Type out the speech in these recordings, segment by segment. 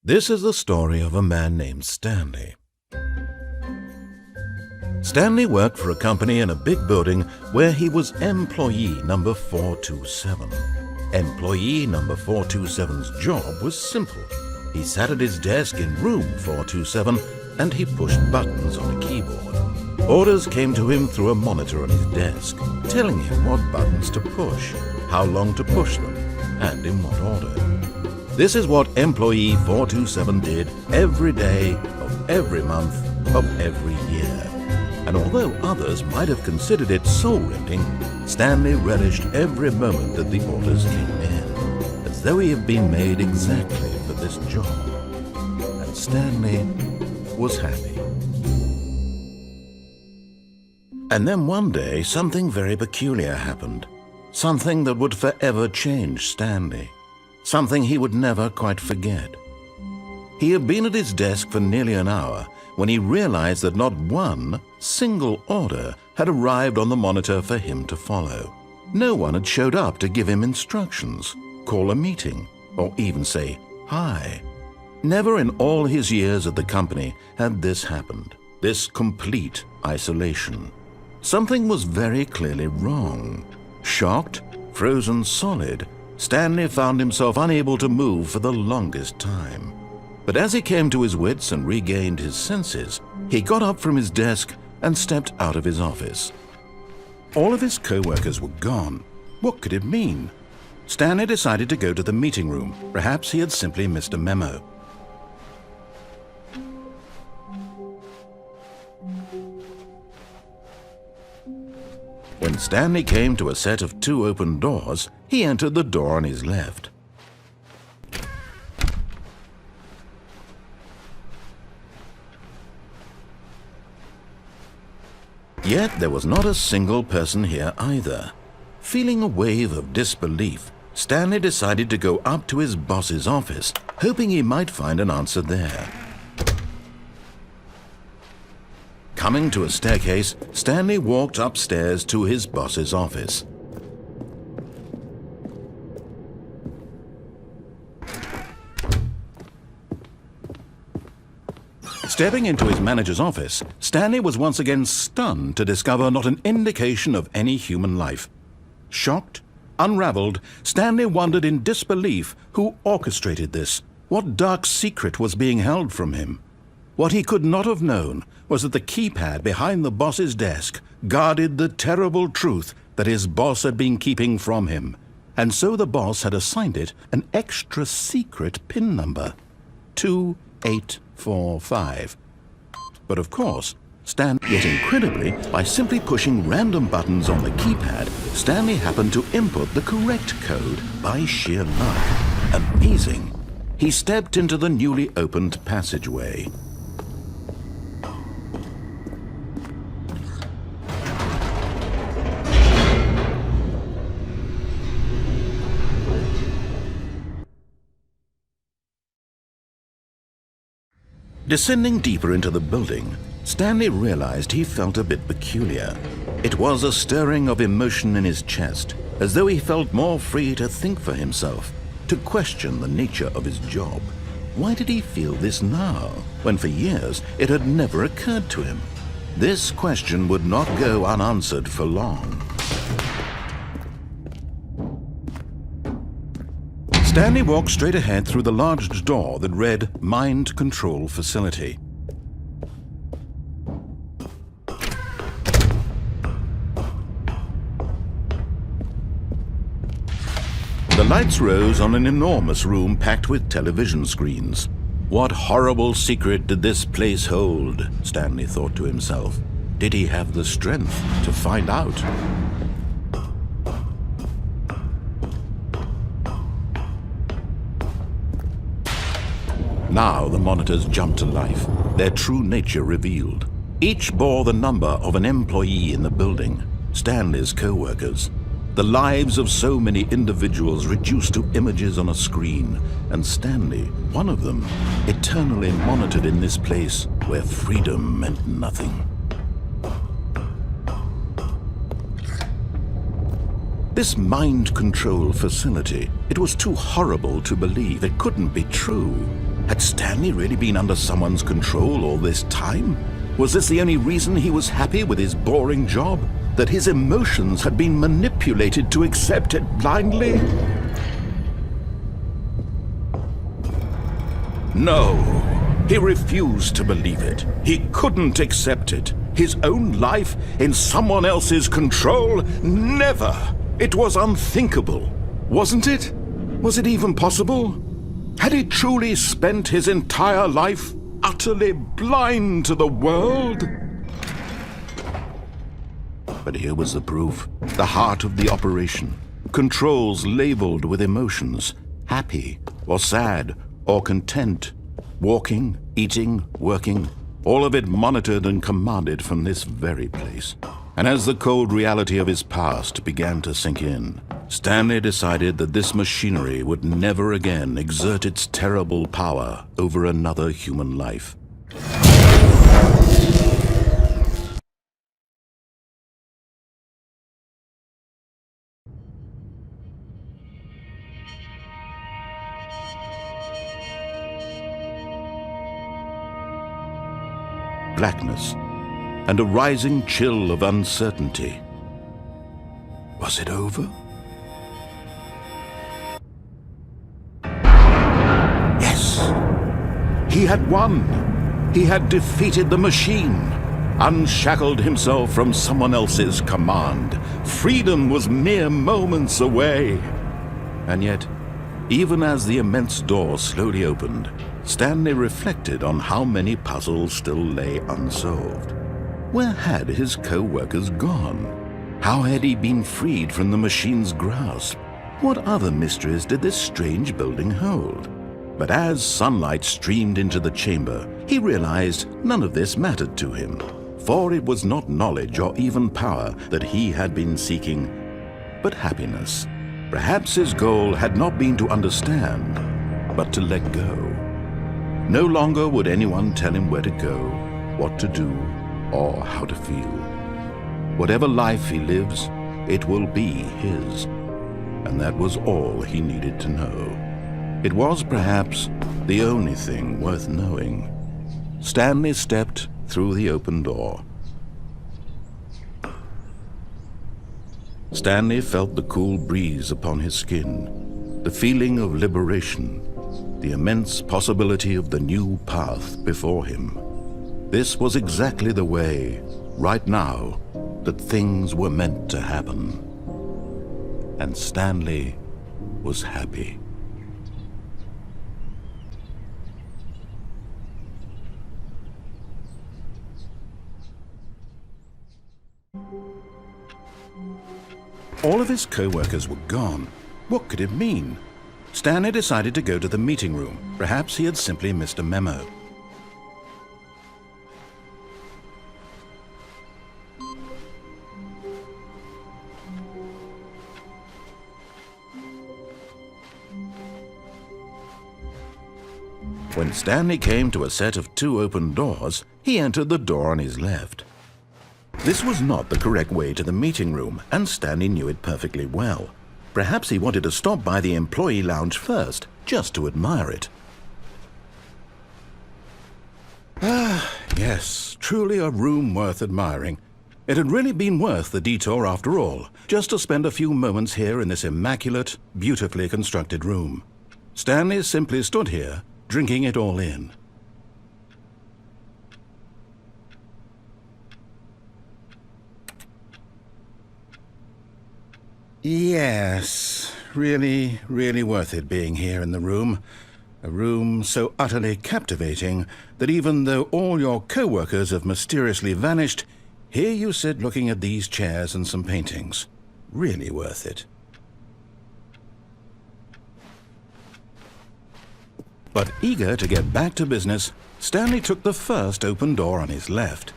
This is the story of a man named Stanley. Stanley worked for a company in a big building where he was employee number 427. Employee number 427's job was simple. He sat at his desk in room 427 and he pushed buttons on a keyboard. Orders came to him through a monitor on his desk, telling him what buttons to push, how long to push them, and in what order. This is what employee 427 did every day of every month of every year. And although others might have considered it soul-rending, Stanley relished every moment that the orders came in, as though he had been made exactly for this job. And Stanley was happy. And then one day, something very peculiar happened. Something that would forever change Stanley. Something he would never quite forget. He had been at his desk for nearly an hour when he realized that not one single order had arrived on the monitor for him to follow. No one had showed up to give him instructions, call a meeting, or even say hi. Never in all his years at the company had this happened, this complete isolation. Something was very clearly wrong. Shocked, frozen solid, Stanley found himself unable to move for the longest time. But as he came to his wits and regained his senses, he got up from his desk and stepped out of his office. All of his co-workers were gone. What could it mean? Stanley decided to go to the meeting room. Perhaps he had simply missed a memo. When Stanley came to a set of 2 open doors, he entered the door on his left. Yet there was not a single person here either. Feeling a wave of disbelief, Stanley decided to go up to his boss's office, hoping he might find an answer there. Coming to a staircase, Stanley walked upstairs to his boss's office. Stepping into his manager's office, Stanley was once again stunned to discover not an indication of any human life. Shocked, unraveled, Stanley wondered in disbelief who orchestrated this, what dark secret was being held from him. What he could not have known was that the keypad behind the boss's desk guarded the terrible truth that his boss had been keeping from him, and so the boss had assigned it an extra secret PIN number, 2845. But of course, yet incredibly, by simply pushing random buttons on the keypad, Stanley happened to input the correct code by sheer luck. Amazing. He stepped into the newly opened passageway. Descending deeper into the building, Stanley realized he felt a bit peculiar. It was a stirring of emotion in his chest, as though he felt more free to think for himself, to question the nature of his job. Why did he feel this now, when for years it had never occurred to him? This question would not go unanswered for long. Stanley walked straight ahead through the large door that read Mind Control Facility. The lights rose on an enormous room packed with television screens. What horrible secret did this place hold? Stanley thought to himself. Did he have the strength to find out? Now the monitors jumped to life, their true nature revealed. Each bore the number of an employee in the building, Stanley's co-workers. The lives of so many individuals reduced to images on a screen, and Stanley, one of them, eternally monitored in this place where freedom meant nothing. This mind control facility, it was too horrible to believe. It couldn't be true. Had Stanley really been under someone's control all this time? Was this the only reason he was happy with his boring job? That his emotions had been manipulated to accept it blindly? No, he refused to believe it. He couldn't accept it. His own life in someone else's control? Never! It was unthinkable. Wasn't it? Was it even possible? Had he truly spent his entire life utterly blind to the world? But here was the proof. The heart of the operation. Controls labeled with emotions. Happy, or sad, or content. Walking, eating, working. All of it monitored and commanded from this very place. And as the cold reality of his past began to sink in, Stanley decided that this machinery would never again exert its terrible power over another human life. Blackness, and a rising chill of uncertainty. Was it over? Yes! He had won! He had defeated the machine, unshackled himself from someone else's command. Freedom was mere moments away. And yet, even as the immense door slowly opened, Stanley reflected on how many puzzles still lay unsolved. Where had his co-workers gone? How had he been freed from the machine's grasp? What other mysteries did this strange building hold? But as sunlight streamed into the chamber, he realized none of this mattered to him, for it was not knowledge or even power that he had been seeking, but happiness. Perhaps his goal had not been to understand, but to let go. No longer would anyone tell him where to go, what to do, or how to feel. Whatever life he lives, it will be his. And that was all he needed to know. It was perhaps the only thing worth knowing. Stanley stepped through the open door. Stanley felt the cool breeze upon his skin, the feeling of liberation, the immense possibility of the new path before him. This was exactly the way, right now, that things were meant to happen. And Stanley was happy. All of his co-workers were gone. What could it mean? Stanley decided to go to the meeting room. Perhaps he had simply missed a memo. When Stanley came to a set of 2 open doors, he entered the door on his left. This was not the correct way to the meeting room, and Stanley knew it perfectly well. Perhaps he wanted to stop by the employee lounge first, just to admire it. Ah, yes, truly a room worth admiring. It had really been worth the detour after all, just to spend a few moments here in this immaculate, beautifully constructed room. Stanley simply stood here, drinking it all in. Yes, really, really worth it being here in the room. A room so utterly captivating that even though all your co-workers have mysteriously vanished, here you sit looking at these chairs and some paintings. Really worth it. But eager to get back to business, Stanley took the first open door on his left.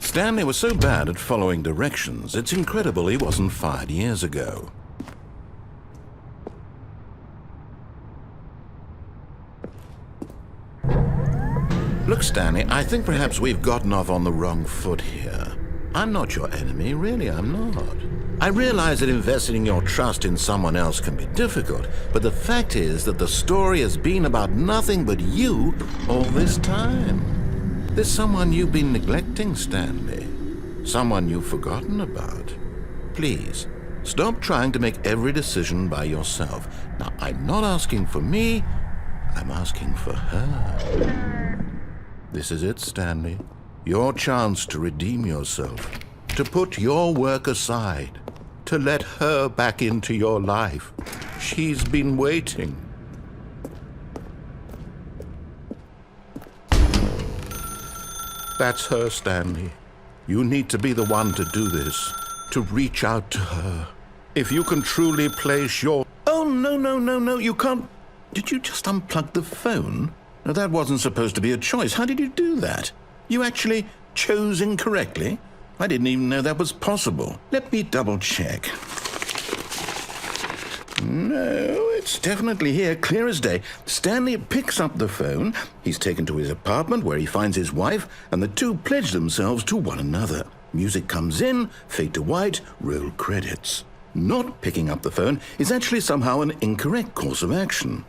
Stanley was so bad at following directions, it's incredible he wasn't fired years ago. Look, Stanley, I think perhaps we've gotten off on the wrong foot here. I'm not your enemy, really, I'm not. I realize that investing your trust in someone else can be difficult, but the fact is that the story has been about nothing but you all this time. There's someone you've been neglecting, Stanley. Someone you've forgotten about. Please, stop trying to make every decision by yourself. Now, I'm not asking for me, I'm asking for her. This is it, Stanley. Your chance to redeem yourself, to put your work aside, to let her back into your life. She's been waiting. That's her, Stanley. You need to be the one to do this, to reach out to her. If you can truly place your... Oh, no, you can't... Did you just unplug the phone? No, that wasn't supposed to be a choice. How did you do that? You actually chose incorrectly? I didn't even know that was possible. Let me double check. No, it's definitely here, clear as day. Stanley picks up the phone. He's taken to his apartment where he finds his wife, and the two pledge themselves to one another. Music comes in, fade to white, roll credits. Not picking up the phone is actually somehow an incorrect course of action.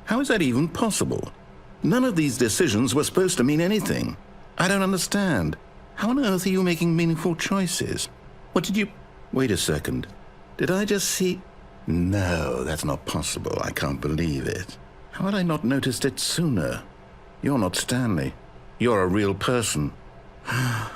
How is that even possible? None of these decisions were supposed to mean anything. I don't understand. How on earth are you making meaningful choices? What did you... Wait a second. Did I just see... No, that's not possible. I can't believe it. How had I not noticed it sooner? You're not Stanley. You're a real person. I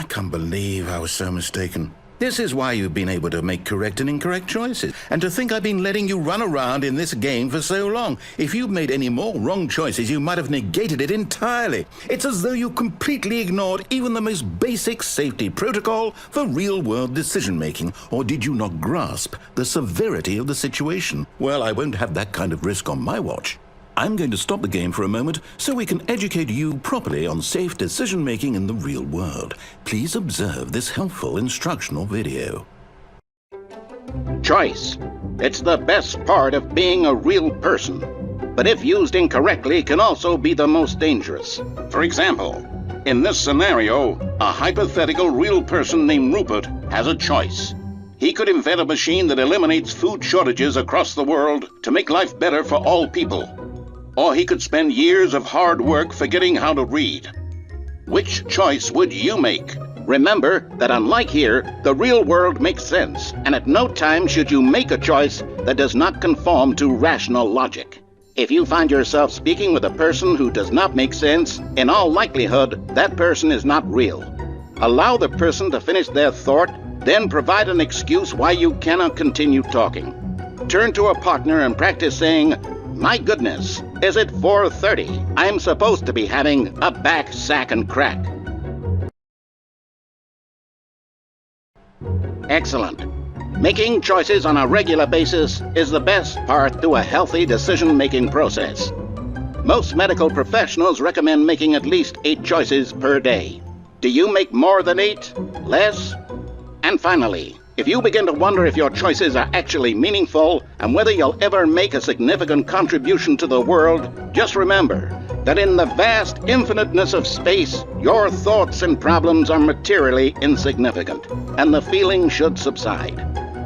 can't believe I was so mistaken. This is why you've been able to make correct and incorrect choices. And to think I've been letting you run around in this game for so long. If you'd made any more wrong choices, you might have negated it entirely. It's as though you completely ignored even the most basic safety protocol for real-world decision-making. Or did you not grasp the severity of the situation? Well, I won't have that kind of risk on my watch. I'm going to stop the game for a moment so we can educate you properly on safe decision-making in the real world. Please observe this helpful instructional video. Choice. It's the best part of being a real person. But if used incorrectly, can also be the most dangerous. For example, in this scenario, a hypothetical real person named Rupert has a choice. He could invent a machine that eliminates food shortages across the world to make life better for all people. Or he could spend years of hard work forgetting how to read. Which choice would you make? Remember that unlike here, the real world makes sense, and at no time should you make a choice that does not conform to rational logic. If you find yourself speaking with a person who does not make sense, in all likelihood, that person is not real. Allow the person to finish their thought, then provide an excuse why you cannot continue talking. Turn to a partner and practice saying, "My goodness, is it 4:30? I'm supposed to be having a back, sack, and crack." Excellent. Making choices on a regular basis is the best part to a healthy decision-making process. Most medical professionals recommend making at least 8 choices per day. Do you make more than 8? Less? And finally, if you begin to wonder if your choices are actually meaningful and whether you'll ever make a significant contribution to the world, just remember that in the vast infiniteness of space, your thoughts and problems are materially insignificant, and the feeling should subside.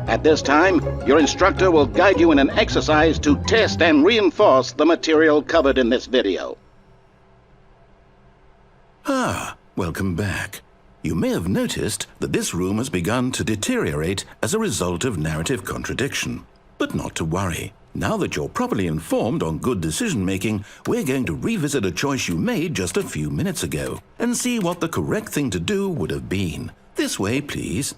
At this time, your instructor will guide you in an exercise to test and reinforce the material covered in this video. Welcome back. You may have noticed that this room has begun to deteriorate as a result of narrative contradiction. But not to worry. Now that you're properly informed on good decision-making, we're going to revisit a choice you made just a few minutes ago and see what the correct thing to do would have been. This way, please.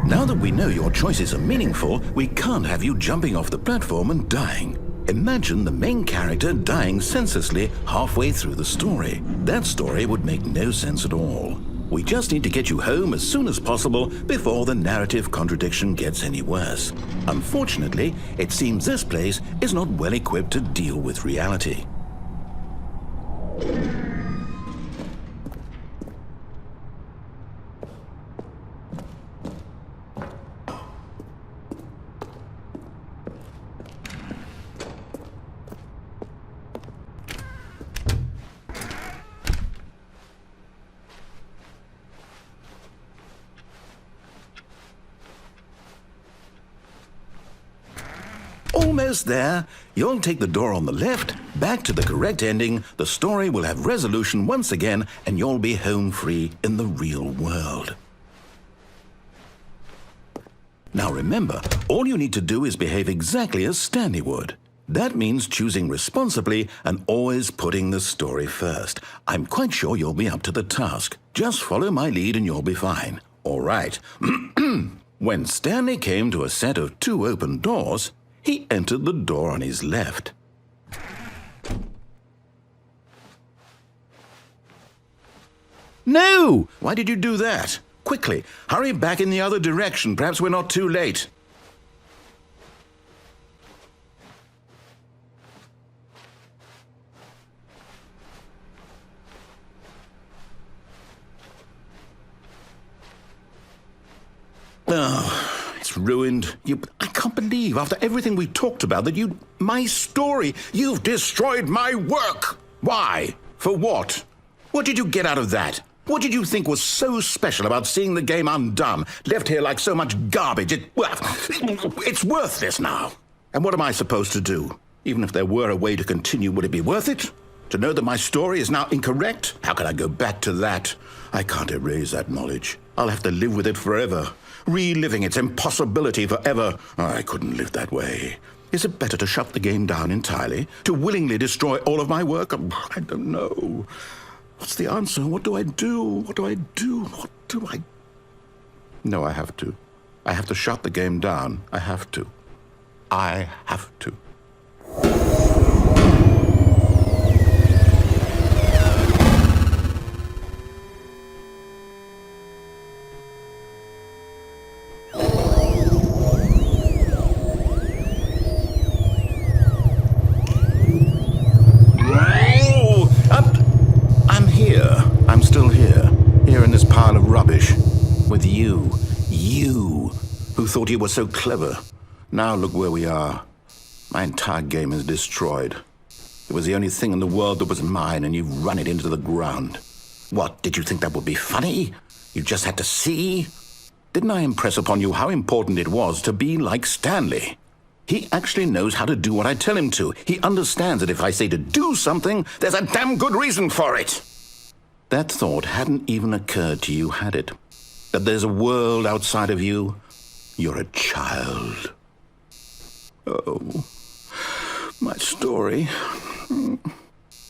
Now that we know your choices are meaningful, we can't have you jumping off the platform and dying. Imagine the main character dying senselessly halfway through the story. That story would make no sense at all. We just need to get you home as soon as possible before the narrative contradiction gets any worse. Unfortunately, it seems this place is not well equipped to deal with reality. almost there. You'll take the door on the left, back to the correct ending, the story will have resolution once again, and you'll be home free in the real world. Now remember, all you need to do is behave exactly as Stanley would. That means choosing responsibly and always putting the story first. I'm quite sure you'll be up to the task. Just follow my lead and you'll be fine. All right. When Stanley came to a set of 2 open doors, he entered the door on his left. No! Why did you do that? Quickly, hurry back in the other direction. Perhaps we're not too late. Oh, it's ruined. I can't believe, after everything we talked about, that my story, you've destroyed my work. Why? For what? What did you get out of that? What did you think was so special about seeing the game undone, left here like so much garbage? It's worthless now. And what am I supposed to do? Even if there were a way to continue, would it be worth it? To know that my story is now incorrect? How can I go back to that? I can't erase that knowledge. I'll have to live with it forever. Reliving its impossibility forever. I couldn't live that way. Is it better to shut the game down entirely? To willingly destroy all of my work? I don't know. What's the answer? What do I do? What do I do? What do I... No, I have to. I have to shut the game down. I have to. I have to. I'm still here in this pile of rubbish, with you, who thought you were so clever. Now look where we are. My entire game is destroyed. It was the only thing in the world that was mine, and you've run it into the ground. What, did you think that would be funny? You just had to see? Didn't I impress upon you how important it was to be like Stanley? He actually knows how to do what I tell him to. He understands that if I say to do something, there's a damn good reason for it. That thought hadn't even occurred to you, had it? That there's a world outside of you? You're a child. Oh, my story.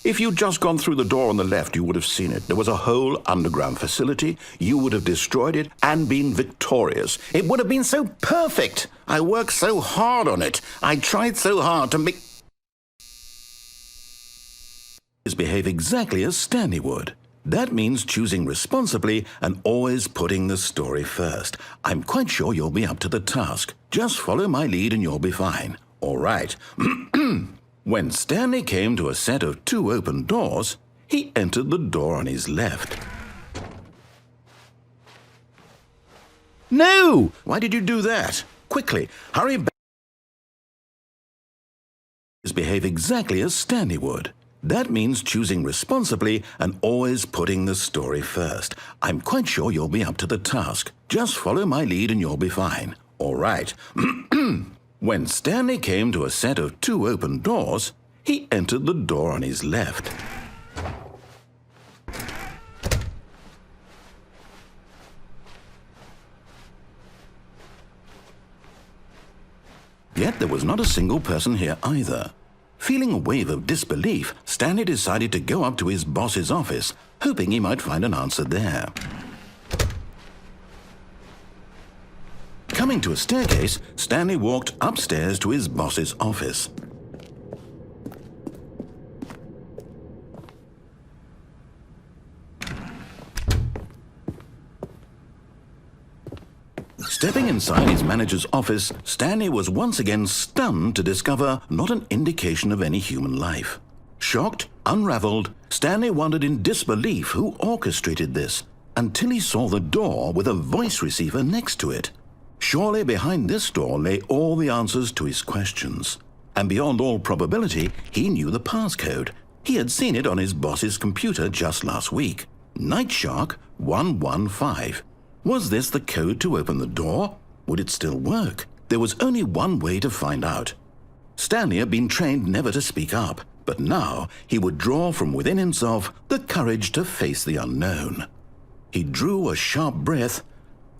If you'd just gone through the door on the left, you would have seen it. There was a whole underground facility. You would have destroyed it and been victorious. It would have been so perfect. I worked so hard on it. I tried so hard to make... behave exactly as Stanley would. That means choosing responsibly and always putting the story first. I'm quite sure you'll be up to the task. Just follow my lead and you'll be fine. All right. When Stanley came to a set of 2 open doors, he entered the door on his left. No! Why did you do that? Quickly, hurry back. Behave exactly as Stanley would. That means choosing responsibly and always putting the story first. I'm quite sure you'll be up to the task. Just follow my lead and you'll be fine. All right. When Stanley came to a set of 2 open doors, he entered the door on his left. Yet there was not a single person here either. Feeling a wave of disbelief, Stanley decided to go up to his boss's office, hoping he might find an answer there. Coming to a staircase, Stanley walked upstairs to his boss's office. Stepping inside his manager's office, Stanley was once again stunned to discover not an indication of any human life. Shocked, unraveled, Stanley wondered in disbelief who orchestrated this, until he saw the door with a voice receiver next to it. Surely behind this door lay all the answers to his questions. And beyond all probability, he knew the passcode. He had seen it on his boss's computer just last week. Nightshark 115. Was this the code to open the door? Would it still work? There was only one way to find out. Stanley had been trained never to speak up, but now he would draw from within himself the courage to face the unknown. He drew a sharp breath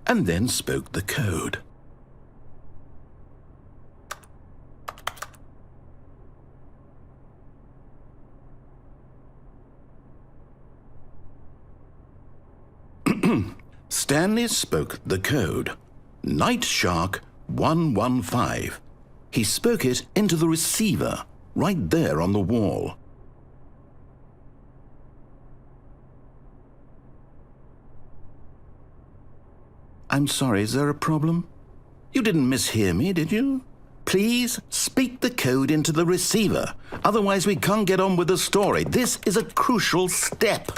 and then spoke the code. Stanley spoke the code. Night Shark 115. He spoke it into the receiver, right there on the wall. I'm sorry, is there a problem? You didn't mishear me, did you? Please speak the code into the receiver. Otherwise we can't get on with the story. This is a crucial step.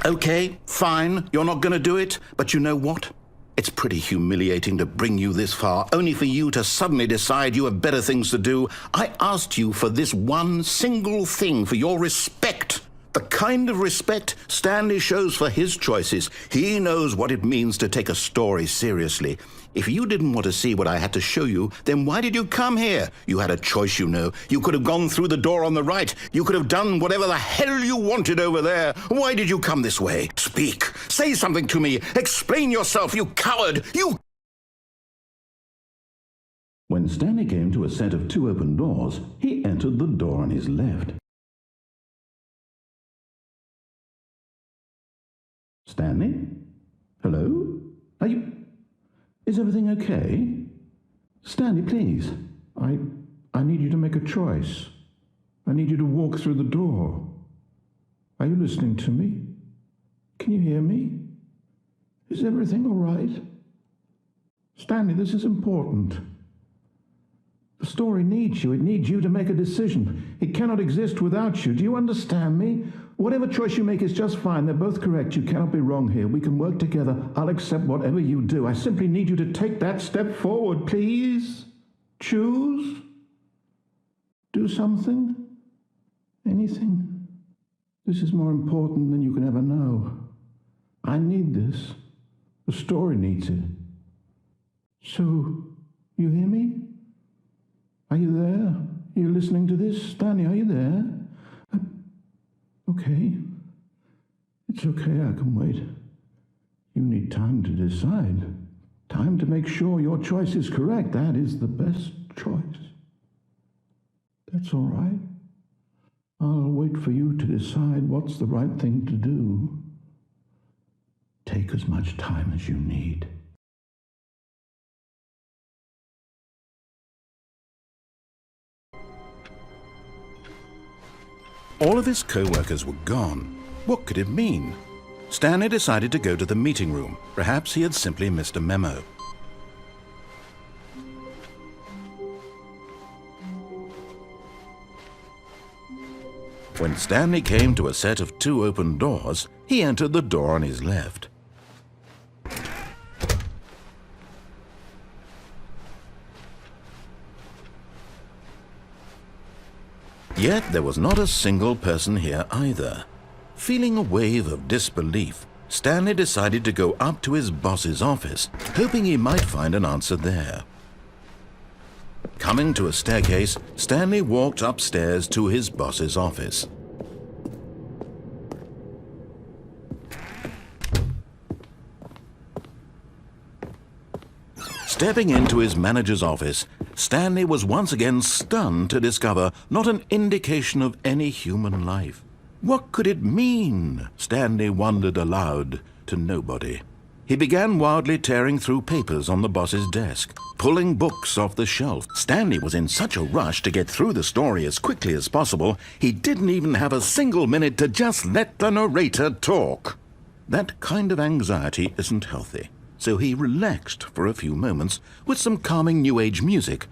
Okay, fine, you're not going to do it, but you know what? It's pretty humiliating to bring you this far, only for you to suddenly decide you have better things to do. I asked you for this one single thing, for your respect. The kind of respect Stanley shows for his choices. He knows what it means to take a story seriously. If you didn't want to see what I had to show you, then why did you come here? You had a choice, you know. You could have gone through the door on the right. You could have done whatever the hell you wanted over there. Why did you come this way? Speak. Say something to me. Explain yourself, you coward. You... When Stanley came to a set of 2 open doors, he entered the door on his left. Stanley? Hello? Are you... Is everything okay? Stanley, please. I need you to make a choice. I need you to walk through the door. Are you listening to me? Can you hear me? Is everything all right? Stanley, this is important. The story needs you. It needs you to make a decision. It cannot exist without you. Do you understand me? Whatever choice you make is just fine. They're both correct. You cannot be wrong here. We can work together. I'll accept whatever you do. I simply need you to take that step forward, please. Choose. Do something. Anything. This is more important than you can ever know. I need this. The story needs it. So, you hear me? Are you there? Are you listening to this? Stanley, are you there? Okay. It's okay, I can wait. You need time to decide. Time to make sure your choice is correct. That is the best choice. That's all right. I'll wait for you to decide what's the right thing to do. Take as much time as you need. All of his co-workers were gone. What could it mean? Stanley decided to go to the meeting room. Perhaps he had simply missed a memo. When Stanley came to a set of 2 open doors, he entered the door on his left. Yet there was not a single person here either. Feeling a wave of disbelief, Stanley decided to go up to his boss's office, hoping he might find an answer there. Coming to a staircase, Stanley walked upstairs to his boss's office. Stepping into his manager's office, Stanley was once again stunned to discover not an indication of any human life. What could it mean? Stanley wondered aloud to nobody. He began wildly tearing through papers on the boss's desk, pulling books off the shelf. Stanley was in such a rush to get through the story as quickly as possible, he didn't even have a single minute to just let the narrator talk. That kind of anxiety isn't healthy. So he relaxed for a few moments with some calming New Age music.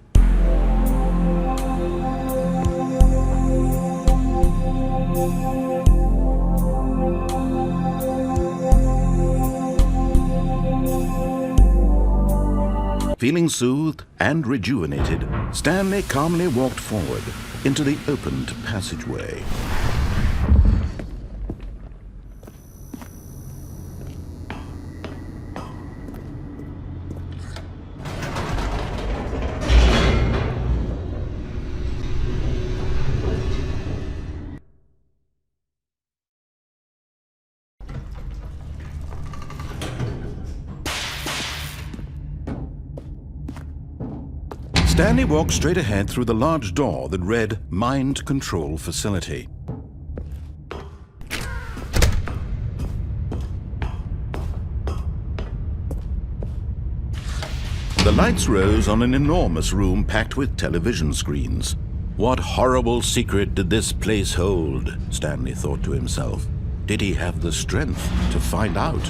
Feeling soothed and rejuvenated, Stanley calmly walked forward into the opened passageway. Stanley walked straight ahead through the large door that read Mind Control Facility. The lights rose on an enormous room packed with television screens. What horrible secret did this place hold? Stanley thought to himself. Did he have the strength to find out?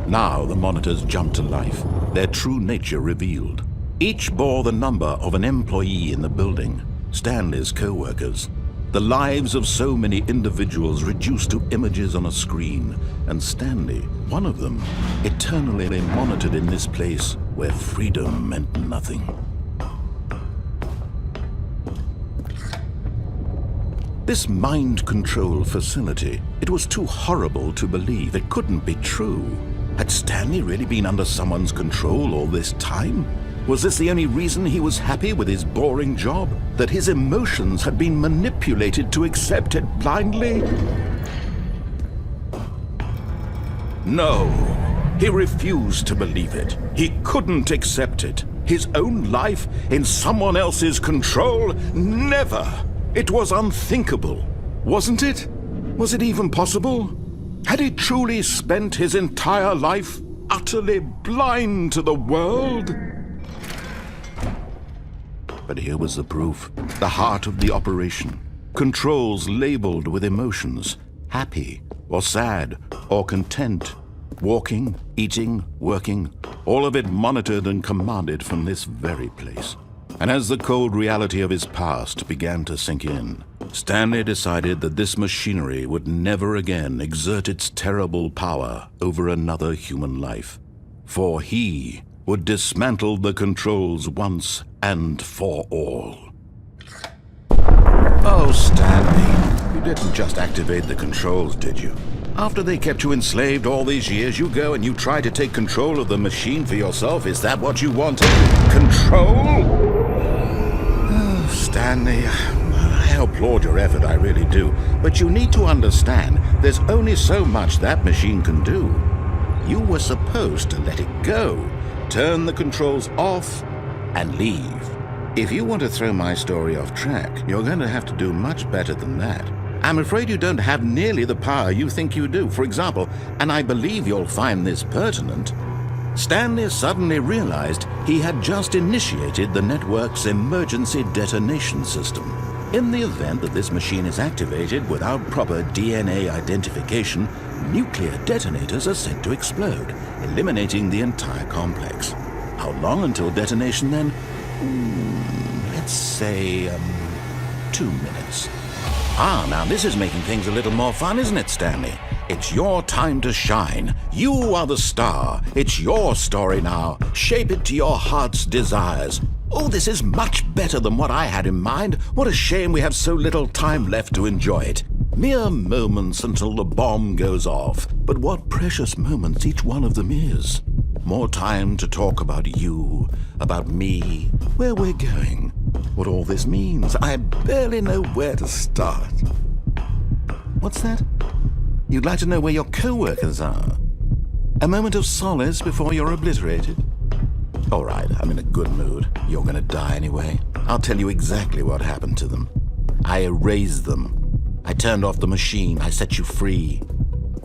Now the monitors jumped to life, their true nature revealed. Each bore the number of an employee in the building, Stanley's co-workers. The lives of so many individuals reduced to images on a screen, and Stanley, one of them, eternally monitored in this place where freedom meant nothing. This mind control facility, it was too horrible to believe. It couldn't be true. Had Stanley really been under someone's control all this time? Was this the only reason he was happy with his boring job? That his emotions had been manipulated to accept it blindly? No, he refused to believe it. He couldn't accept it. His own life in someone else's control? Never! It was unthinkable, wasn't it? Was it even possible? Had he truly spent his entire life utterly blind to the world? But here was the proof, the heart of the operation. Controls labeled with emotions, happy or sad or content. Walking, eating, working, all of it monitored and commanded from this very place. And as the cold reality of his past began to sink in, Stanley decided that this machinery would never again exert its terrible power over another human life. For he would dismantle the controls once and for all. Oh, Stanley, you didn't just activate the controls, did you? After they kept you enslaved all these years, you go and you try to take control of the machine for yourself? Is that what you wanted? Control? Oh, Stanley, I applaud your effort, I really do. But you need to understand, there's only so much that machine can do. You were supposed to let it go, turn the controls off, and leave. If you want to throw my story off track, you're going to have to do much better than that. I'm afraid you don't have nearly the power you think you do. For example, and I believe you'll find this pertinent, Stanley suddenly realized he had just initiated the network's emergency detonation system. In the event that this machine is activated without proper DNA identification, nuclear detonators are set to explode, eliminating the entire complex. How long until detonation then? Let's say, 2 minutes. Now this is making things a little more fun, isn't it, Stanley? It's your time to shine. You are the star. It's your story now. Shape it to your heart's desires. Oh, this is much better than what I had in mind. What a shame we have so little time left to enjoy it. Mere moments until the bomb goes off. But what precious moments each one of them is. More time to talk about you, about me, where we're going, what all this means. I barely know where to start. What's that? You'd like to know where your co-workers are? A moment of solace before you're obliterated? All right, I'm in a good mood. You're gonna die anyway. I'll tell you exactly what happened to them. I erased them. I turned off the machine. I set you free.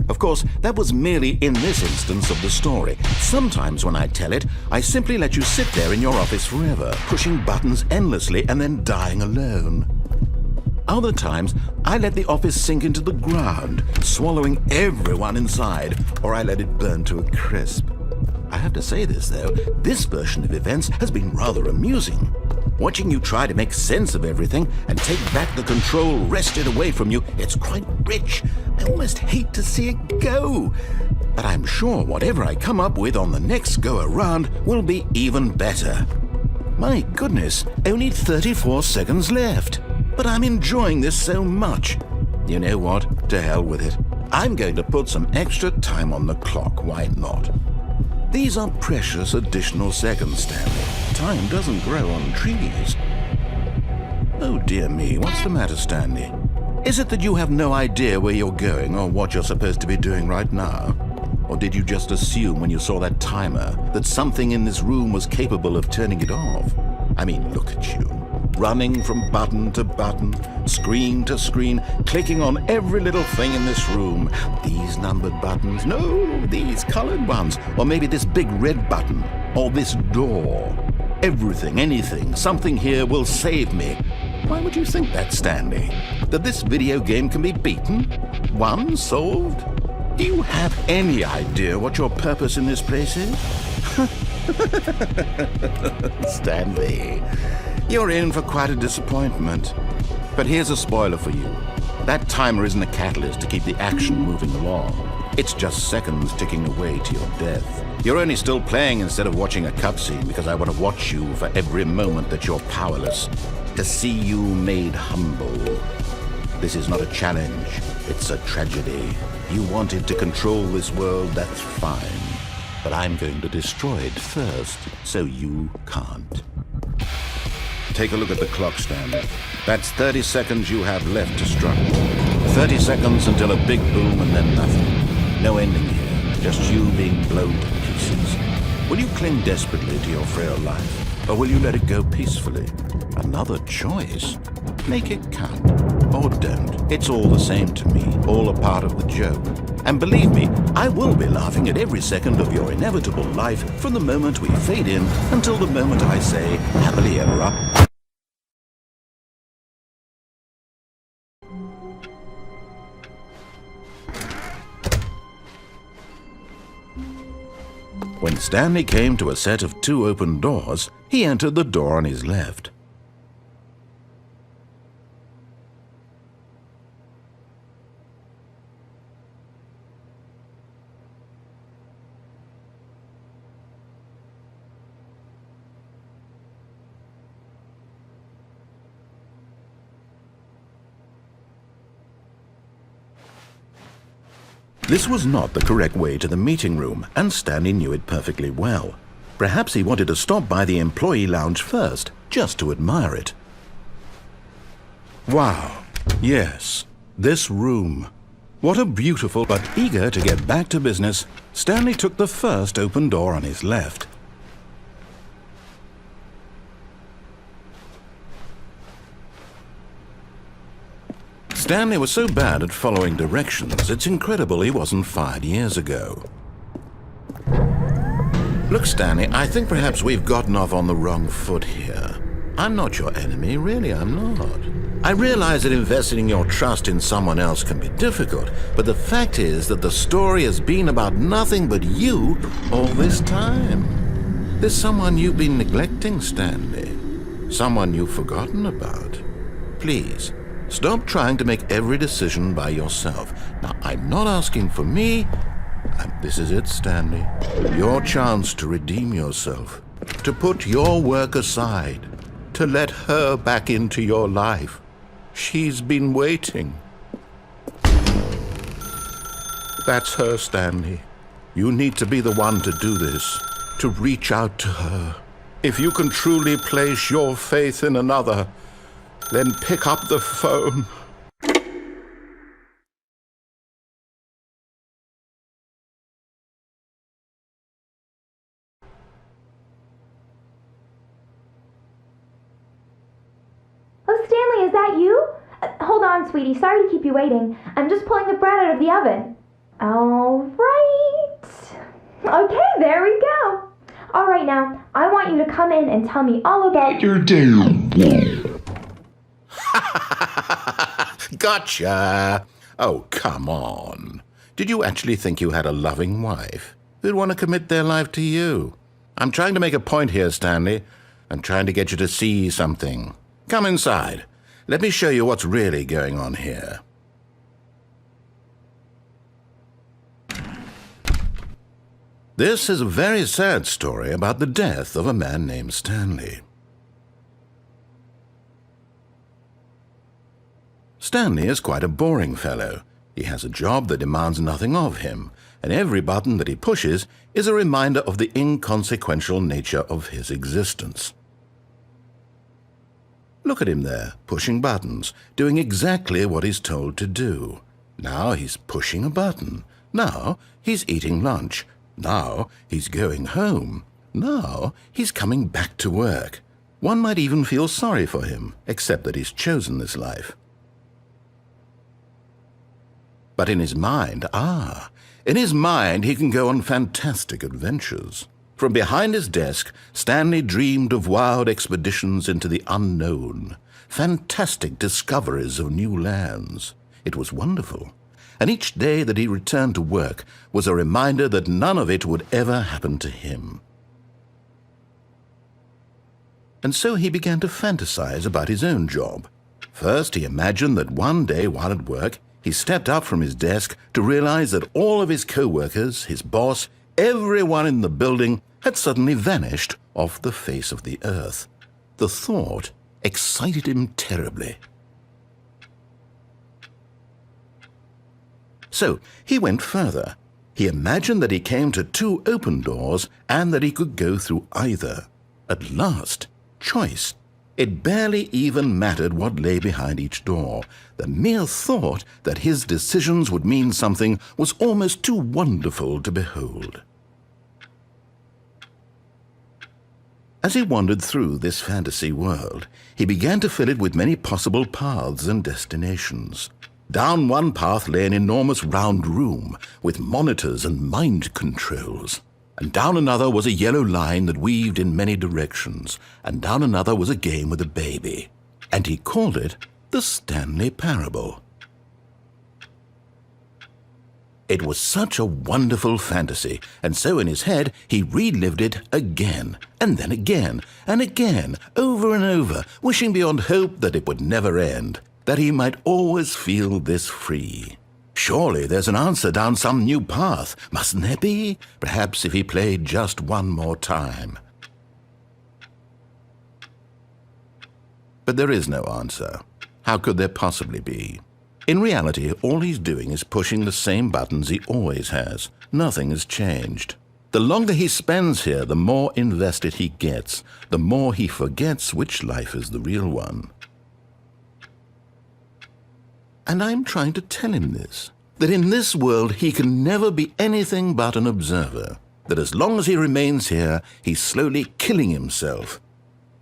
Of course, that was merely in this instance of the story. Sometimes when I tell it, I simply let you sit there in your office forever, pushing buttons endlessly and then dying alone. Other times, I let the office sink into the ground, swallowing everyone inside, or I let it burn to a crisp. I have to say this, though, this version of events has been rather amusing. Watching you try to make sense of everything and take back the control wrested away from you, it's quite rich. I almost hate to see it go. But I'm sure whatever I come up with on the next go-around will be even better. My goodness, only 34 seconds left. But I'm enjoying this so much. You know what? To hell with it. I'm going to put some extra time on the clock, why not? These are precious additional seconds, Stanley. Time doesn't grow on trees. Oh dear me, what's the matter, Stanley? Is it that you have no idea where you're going or what you're supposed to be doing right now? Or did you just assume when you saw that timer that something in this room was capable of turning it off? I mean, look at you. Running from button to button, screen to screen, clicking on every little thing in this room. These numbered buttons, no, these colored ones. Or maybe this big red button, or this door. Everything, anything, something here will save me. Why would you think that, Stanley? That this video game can be beaten? Won? Solved? Do you have any idea what your purpose in this place is? Stanley, you're in for quite a disappointment. But here's a spoiler for you. That timer isn't a catalyst to keep the action moving along. It's just seconds ticking away to your death. You're only still playing instead of watching a cutscene because I want to watch you for every moment that you're powerless. To see you made humble. This is not a challenge. It's a tragedy. You wanted to control this world, that's fine. But I'm going to destroy it first, so you can't. Take a look at the clock, Stanley. That's 30 seconds you have left to struggle. 30 seconds until a big boom and then nothing. No ending here, just you being blown to pieces. Will you cling desperately to your frail life, or will you let it go peacefully? Another choice. Make it count. Or don't. It's all the same to me, all a part of the joke. And believe me, I will be laughing at every second of your inevitable life from the moment we fade in until the moment I say, happily ever after. When Stanley came to a set of 2 open doors, he entered the door on his left. This was not the correct way to the meeting room, and Stanley knew it perfectly well. Perhaps he wanted to stop by the employee lounge first, just to admire it. Wow, yes, this room. What a beautiful, but eager to get back to business, Stanley took the first open door on his left. Stanley was so bad at following directions, it's incredible he wasn't fired years ago. Look, Stanley, I think perhaps we've gotten off on the wrong foot here. I'm not your enemy, really, I'm not. I realize that investing your trust in someone else can be difficult, but the fact is that the story has been about nothing but you all this time. There's someone you've been neglecting, Stanley. Someone you've forgotten about. Please. Stop trying to make every decision by yourself. Now, I'm not asking for me. This is it, Stanley. Your chance to redeem yourself. To put your work aside. To let her back into your life. She's been waiting. That's her, Stanley. You need to be the one to do this. To reach out to her. If you can truly place your faith in another, then pick up the phone. Oh, Stanley, is that you? Hold on, sweetie. Sorry to keep you waiting. I'm just pulling the bread out of the oven. All right. Okay, there we go. All right, now, I want you to come in and tell me all about your day. Gotcha! Oh, come on. Did you actually think you had a loving wife who'd want to commit their life to you? I'm trying to make a point here, Stanley. I'm trying to get you to see something. Come inside. Let me show you what's really going on here. This is a very sad story about the death of a man named Stanley. Stanley is quite a boring fellow. He has a job that demands nothing of him, and every button that he pushes is a reminder of the inconsequential nature of his existence. Look at him there, pushing buttons, doing exactly what he's told to do. Now he's pushing a button, Now he's eating lunch. Now he's going home. Now he's coming back to work. One might even feel sorry for him, except that he's chosen this life. But in his mind, he can go on fantastic adventures. From behind his desk, Stanley dreamed of wild expeditions into the unknown, fantastic discoveries of new lands. It was wonderful, and each day that he returned to work was a reminder that none of it would ever happen to him. And so he began to fantasize about his own job. First, he imagined that one day while at work, he stepped up from his desk to realize that all of his co-workers, his boss, everyone in the building had suddenly vanished off the face of the earth. The thought excited him terribly. So he went further. He imagined that he came to 2 open doors and that he could go through either. At last, choice. It barely even mattered what lay behind each door. The mere thought that his decisions would mean something was almost too wonderful to behold. As he wandered through this fantasy world, he began to fill it with many possible paths and destinations. Down one path lay an enormous round room with monitors and mind controls. And down another was a yellow line that weaved in many directions, and down another was a game with a baby. And he called it the Stanley Parable. It was such a wonderful fantasy, and so in his head he relived it again, and then again, and again, over and over, wishing beyond hope that it would never end, that he might always feel this free. Surely there's an answer down some new path, mustn't there be? Perhaps if he played just one more time. But there is no answer. How could there possibly be? In reality, all he's doing is pushing the same buttons he always has. Nothing has changed. The longer he spends here, the more invested he gets, the more he forgets which life is the real one. And I'm trying to tell him this, that in this world he can never be anything but an observer, that as long as he remains here, he's slowly killing himself.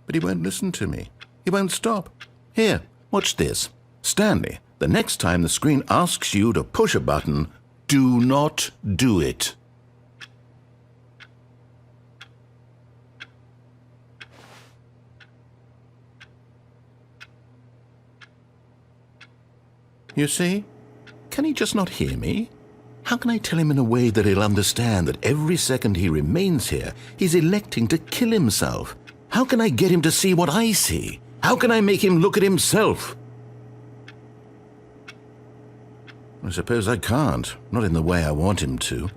But he won't listen to me. He won't stop. Here, watch this. Stanley, the next time the screen asks you to push a button, do not do it. You see? Can he just not hear me? How can I tell him in a way that he'll understand that every second he remains here, he's electing to kill himself? How can I get him to see what I see? How can I make him look at himself? I suppose I can't, not in the way I want him to.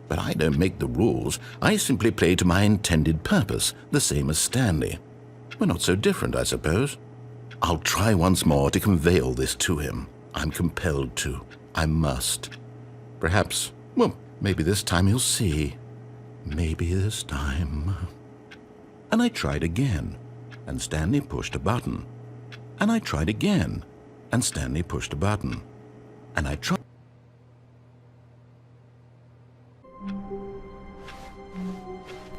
But I don't make the rules. I simply play to my intended purpose, the same as Stanley. We're not so different, I suppose. I'll try once more to convey all this to him. I'm compelled to. I must. Perhaps, well, maybe this time he'll see. Maybe this time. And I tried again, and Stanley pushed a button. And I tried again, and Stanley pushed a button. And I tried.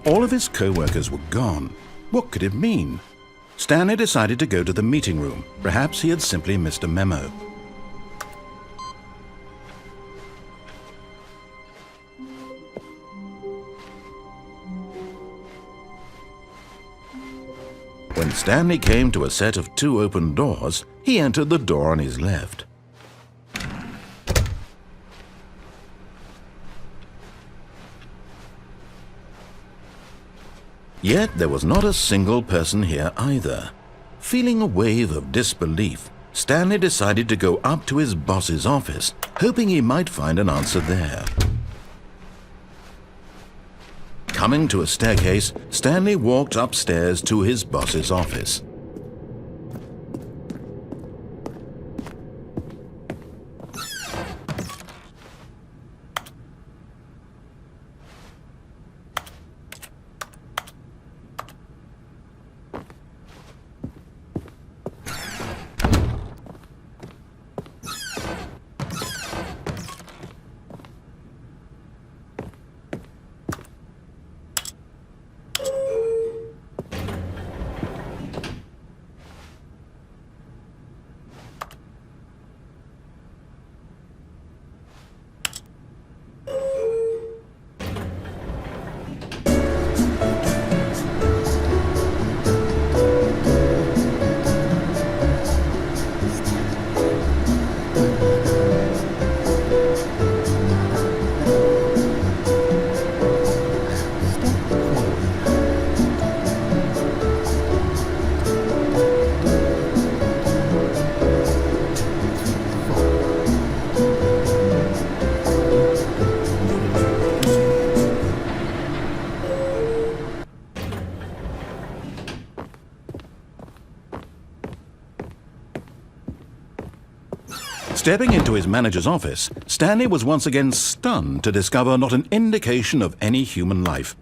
All of his co-workers were gone. What could it mean? Stanley decided to go to the meeting room. Perhaps he had simply missed a memo. When Stanley came to a set of 2 open doors, he entered the door on his left. Yet there was not a single person here either. Feeling a wave of disbelief, Stanley decided to go up to his boss's office, hoping he might find an answer there. Coming to a staircase, Stanley walked upstairs to his boss's office. Stepping into his manager's office, Stanley was once again stunned to discover not an indication of any human life.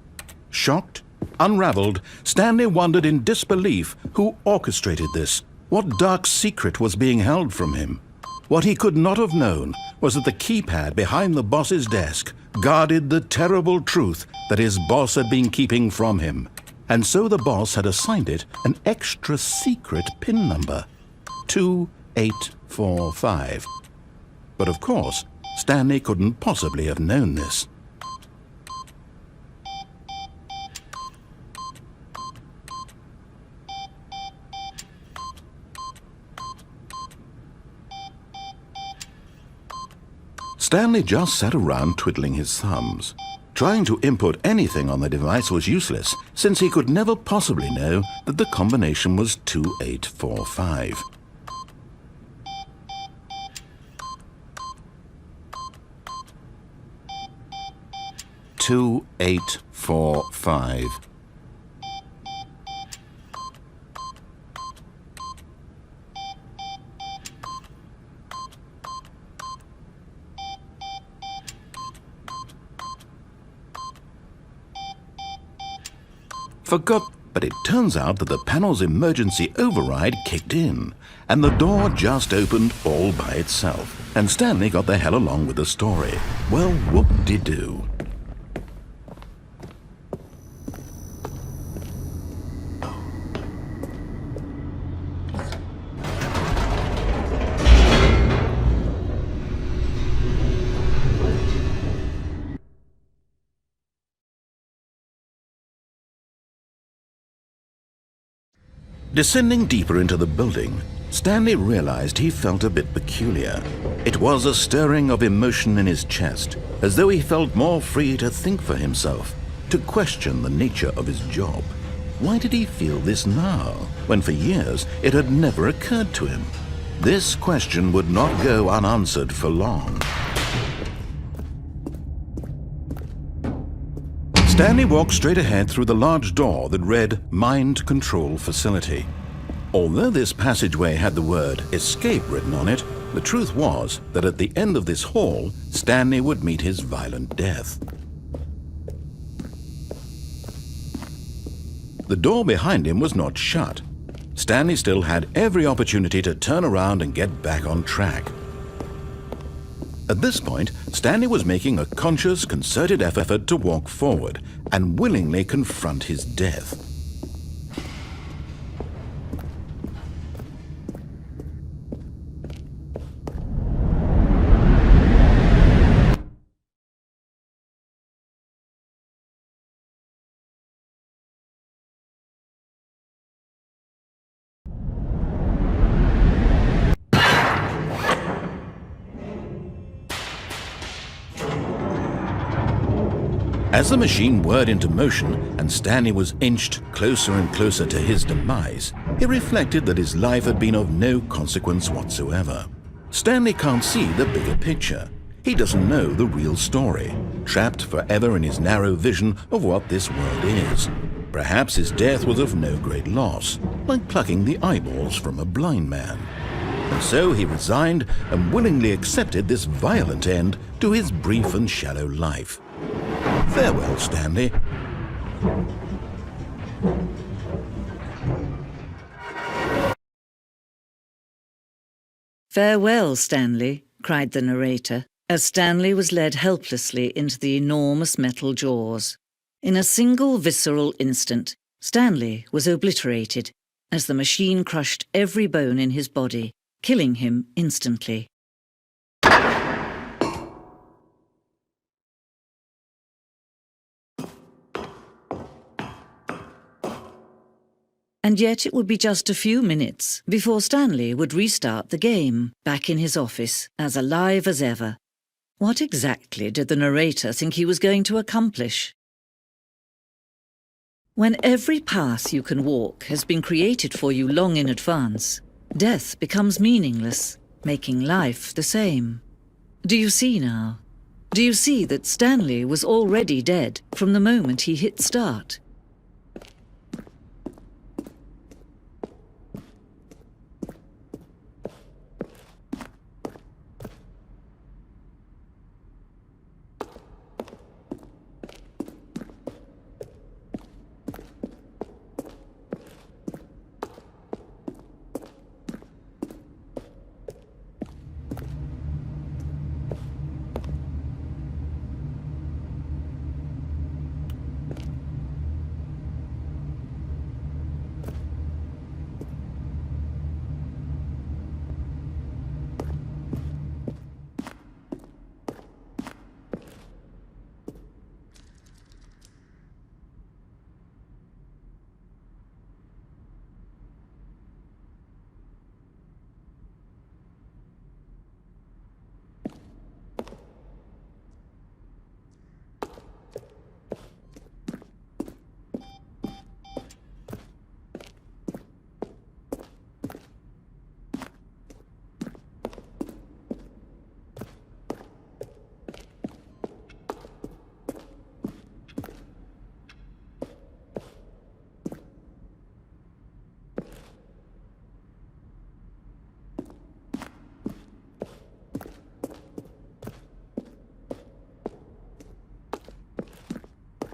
Shocked, unraveled, Stanley wondered in disbelief who orchestrated this. What dark secret was being held from him? What he could not have known was that the keypad behind the boss's desk guarded the terrible truth that his boss had been keeping from him. And so the boss had assigned it an extra secret PIN number, 2845. But of course, Stanley couldn't possibly have known this. Stanley just sat around twiddling his thumbs. Trying to input anything on the device was useless, since he could never possibly know that the combination was 2845. Two, 8, 4, 5. Forgot, but it turns out that the panel's emergency override kicked in, and the door just opened all by itself, and Stanley got the hell along with the story. Well, whoop-de-doo. Descending deeper into the building, Stanley realized he felt a bit peculiar. It was a stirring of emotion in his chest, as though he felt more free to think for himself, to question the nature of his job. Why did he feel this now, when for years it had never occurred to him? This question would not go unanswered for long. Stanley walked straight ahead through the large door that read Mind Control Facility. Although this passageway had the word Escape written on it, the truth was that at the end of this hall, Stanley would meet his violent death. The door behind him was not shut. Stanley still had every opportunity to turn around and get back on track. At this point, Stanley was making a conscious, concerted effort to walk forward and willingly confront his death. As the machine whirred into motion and Stanley was inched closer and closer to his demise, he reflected that his life had been of no consequence whatsoever. Stanley can't see the bigger picture. He doesn't know the real story, trapped forever in his narrow vision of what this world is. Perhaps his death was of no great loss, like plucking the eyeballs from a blind man. And so he resigned and willingly accepted this violent end to his brief and shallow life. Farewell, Stanley. "Farewell, Stanley," cried the narrator, as Stanley was led helplessly into the enormous metal jaws. In a single visceral instant, Stanley was obliterated as the machine crushed every bone in his body, killing him instantly. And yet it would be just a few minutes before Stanley would restart the game, back in his office, as alive as ever. What exactly did the narrator think he was going to accomplish? When every path you can walk has been created for you long in advance, death becomes meaningless, making life the same. Do you see now? Do you see that Stanley was already dead from the moment he hit start?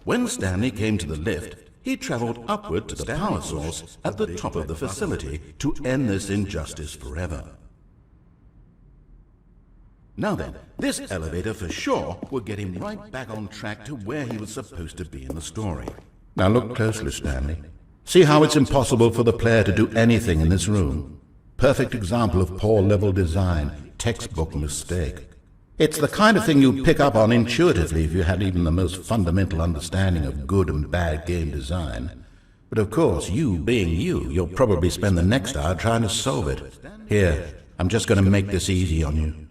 When Stanley came to the lift, he traveled upward to the power source at the top of the facility to end this injustice forever. Now then, this elevator for sure would get him right back on track to where he was supposed to be in the story. Now look closely, Stanley. See how it's impossible for the player to do anything in this room? Perfect example of poor level design, textbook mistake. It's the kind of thing you'd pick up on intuitively if you had even the most fundamental understanding of good and bad game design. But of course, you being you, you'll probably spend the next hour trying to solve it. Here, I'm just going to make this easy on you.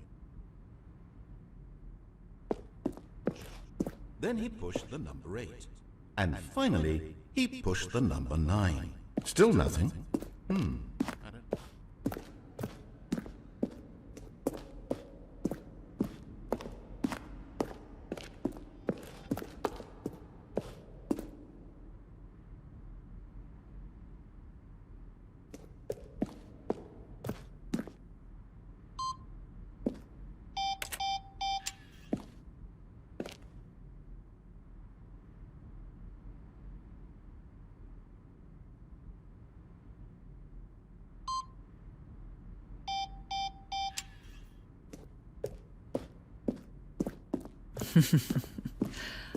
Then he pushed the number 8. And finally, he pushed the number 9. Still nothing.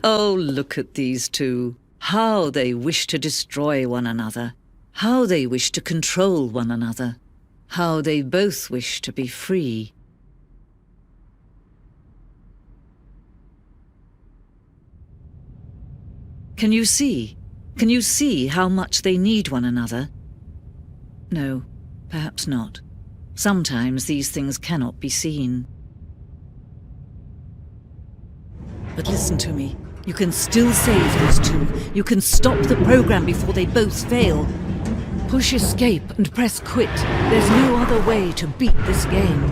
Oh, look at these two. How they wish to destroy one another. How they wish to control one another. How they both wish to be free. Can you see? Can you see how much they need one another? No, perhaps not. Sometimes these things cannot be seen. But listen to me. You can still save these two. You can stop the program before they both fail. Push escape and press quit. There's no other way to beat this game.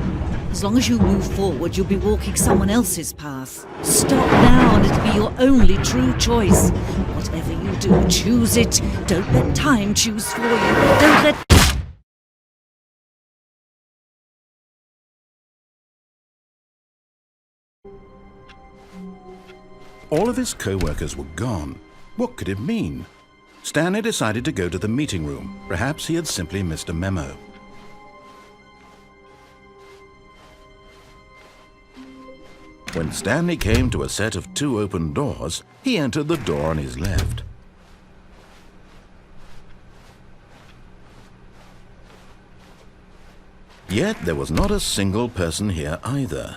As long as you move forward, you'll be walking someone else's path. Stop now and it'll be your only true choice. Whatever you do, choose it. Don't let time choose for you. Don't let... All of his co-workers were gone. What could it mean? Stanley decided to go to the meeting room. Perhaps he had simply missed a memo. When Stanley came to a set of 2 open doors, he entered the door on his left. Yet there was not a single person here either.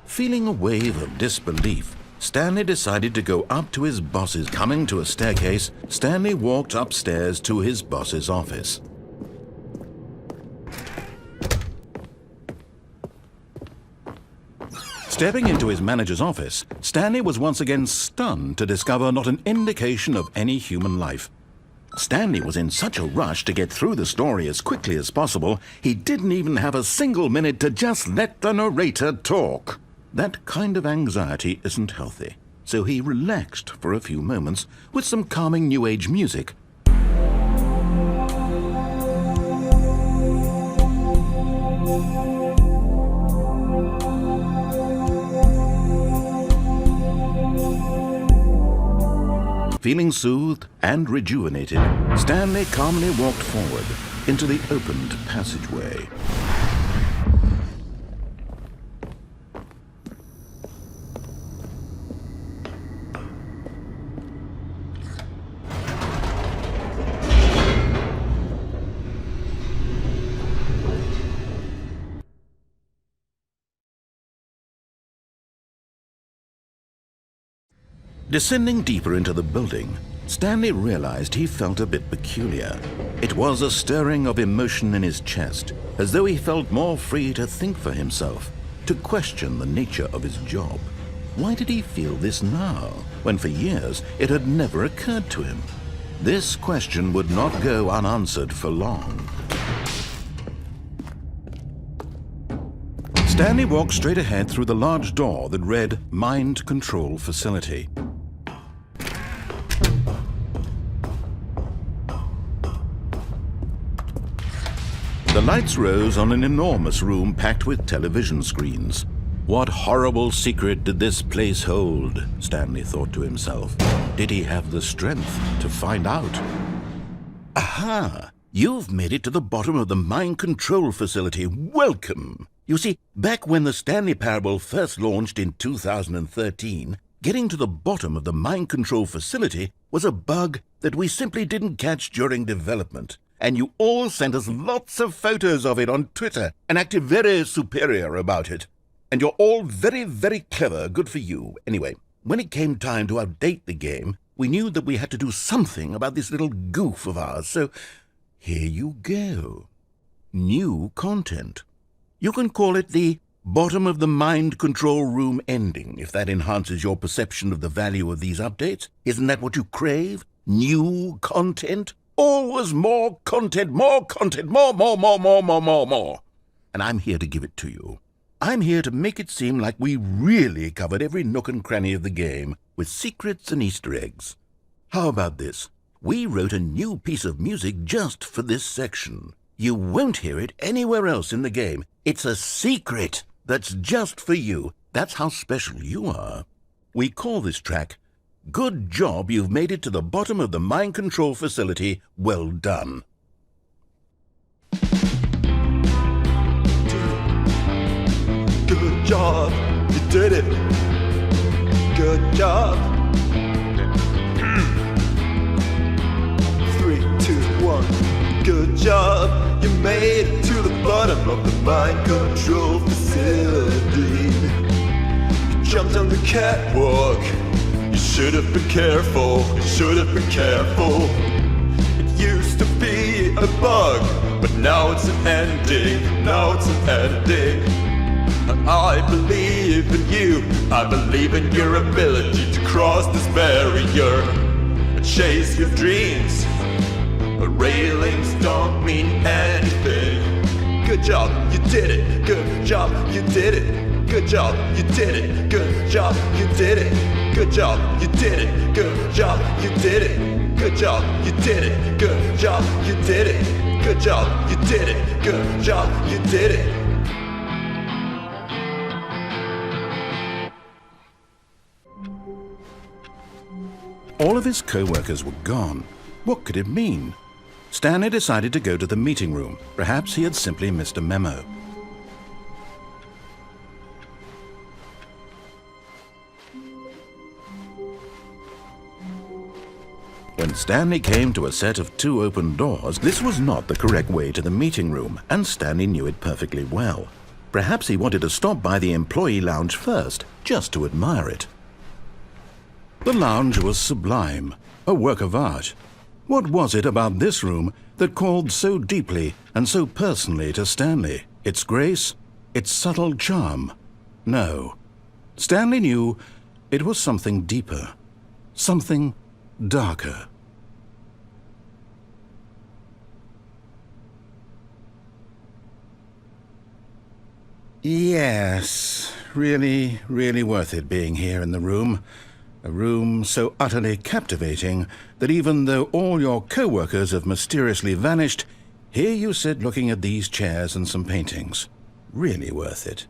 Feeling a wave of disbelief, Stanley decided to go up to his boss's. Coming to a staircase, Stanley walked upstairs to his boss's office. Stepping into his manager's office, Stanley was once again stunned to discover not an indication of any human life. Stanley was in such a rush to get through the story as quickly as possible, he didn't even have a single minute to just let the narrator talk. That kind of anxiety isn't healthy, so he relaxed for a few moments with some calming New Age music. Feeling soothed and rejuvenated, Stanley calmly walked forward into the opened passageway. Descending deeper into the building, Stanley realized he felt a bit peculiar. It was a stirring of emotion in his chest, as though he felt more free to think for himself, to question the nature of his job. Why did he feel this now, when for years it had never occurred to him? This question would not go unanswered for long. Stanley walked straight ahead through the large door that read Mind Control Facility. The lights rose on an enormous room packed with television screens. What horrible secret did this place hold? Stanley thought to himself. Did he have the strength to find out? Aha! You've made it to the bottom of the mind control facility. Welcome! You see, back when the Stanley Parable first launched in 2013, getting to the bottom of the mind control facility was a bug that we simply didn't catch during development. And you all sent us lots of photos of it on Twitter and acted very superior about it. And you're all very, very clever. Good for you. Anyway, when it came time to update the game, we knew that we had to do something about this little goof of ours. So here you go. New content. You can call it the bottom of the mind control room ending, if that enhances your perception of the value of these updates. Isn't that what you crave? New content? Always more content, more, more. And I'm here to give it to you. I'm here to make it seem like we really covered every nook and cranny of the game with secrets and Easter eggs. How about this? We wrote a new piece of music just for this section. You won't hear it anywhere else in the game. It's a secret that's just for you. That's how special you are. We call this track, Good Job You've Made It to the Bottom of the Mind Control Facility. Well done. Good job, you did it. Good job. 3, 2, 1. Good job, you made it to the bottom of the mind control facility. You jumped on the catwalk. You should have been careful. You should have been careful. It used to be a bug, but now it's an ending. Now it's an ending. I believe in you. I believe in your ability to cross this barrier and chase your dreams. But railings don't mean anything. Good job, you did it. Good job, you did it. Good job, you did it. Good job, you did it. Good job, you did it. Good job, you did it. Good job, you did it. Good job, you did it. Good job, you did it. Good job, you did it. All of his co-workers were gone. What could it mean? Stanley decided to go to the meeting room. Perhaps he had simply missed a memo. When Stanley came to a set of 2 open doors, this was not the correct way to the meeting room, and Stanley knew it perfectly well. Perhaps he wanted to stop by the employee lounge first, just to admire it. The lounge was sublime, a work of art. What was it about this room that called so deeply and so personally to Stanley? Its grace? Its subtle charm? No. Stanley knew it was something deeper, something darker. Yes, really, really worth it being here in the room. A room so utterly captivating that even though all your co-workers have mysteriously vanished, here you sit looking at these chairs and some paintings. Really worth it.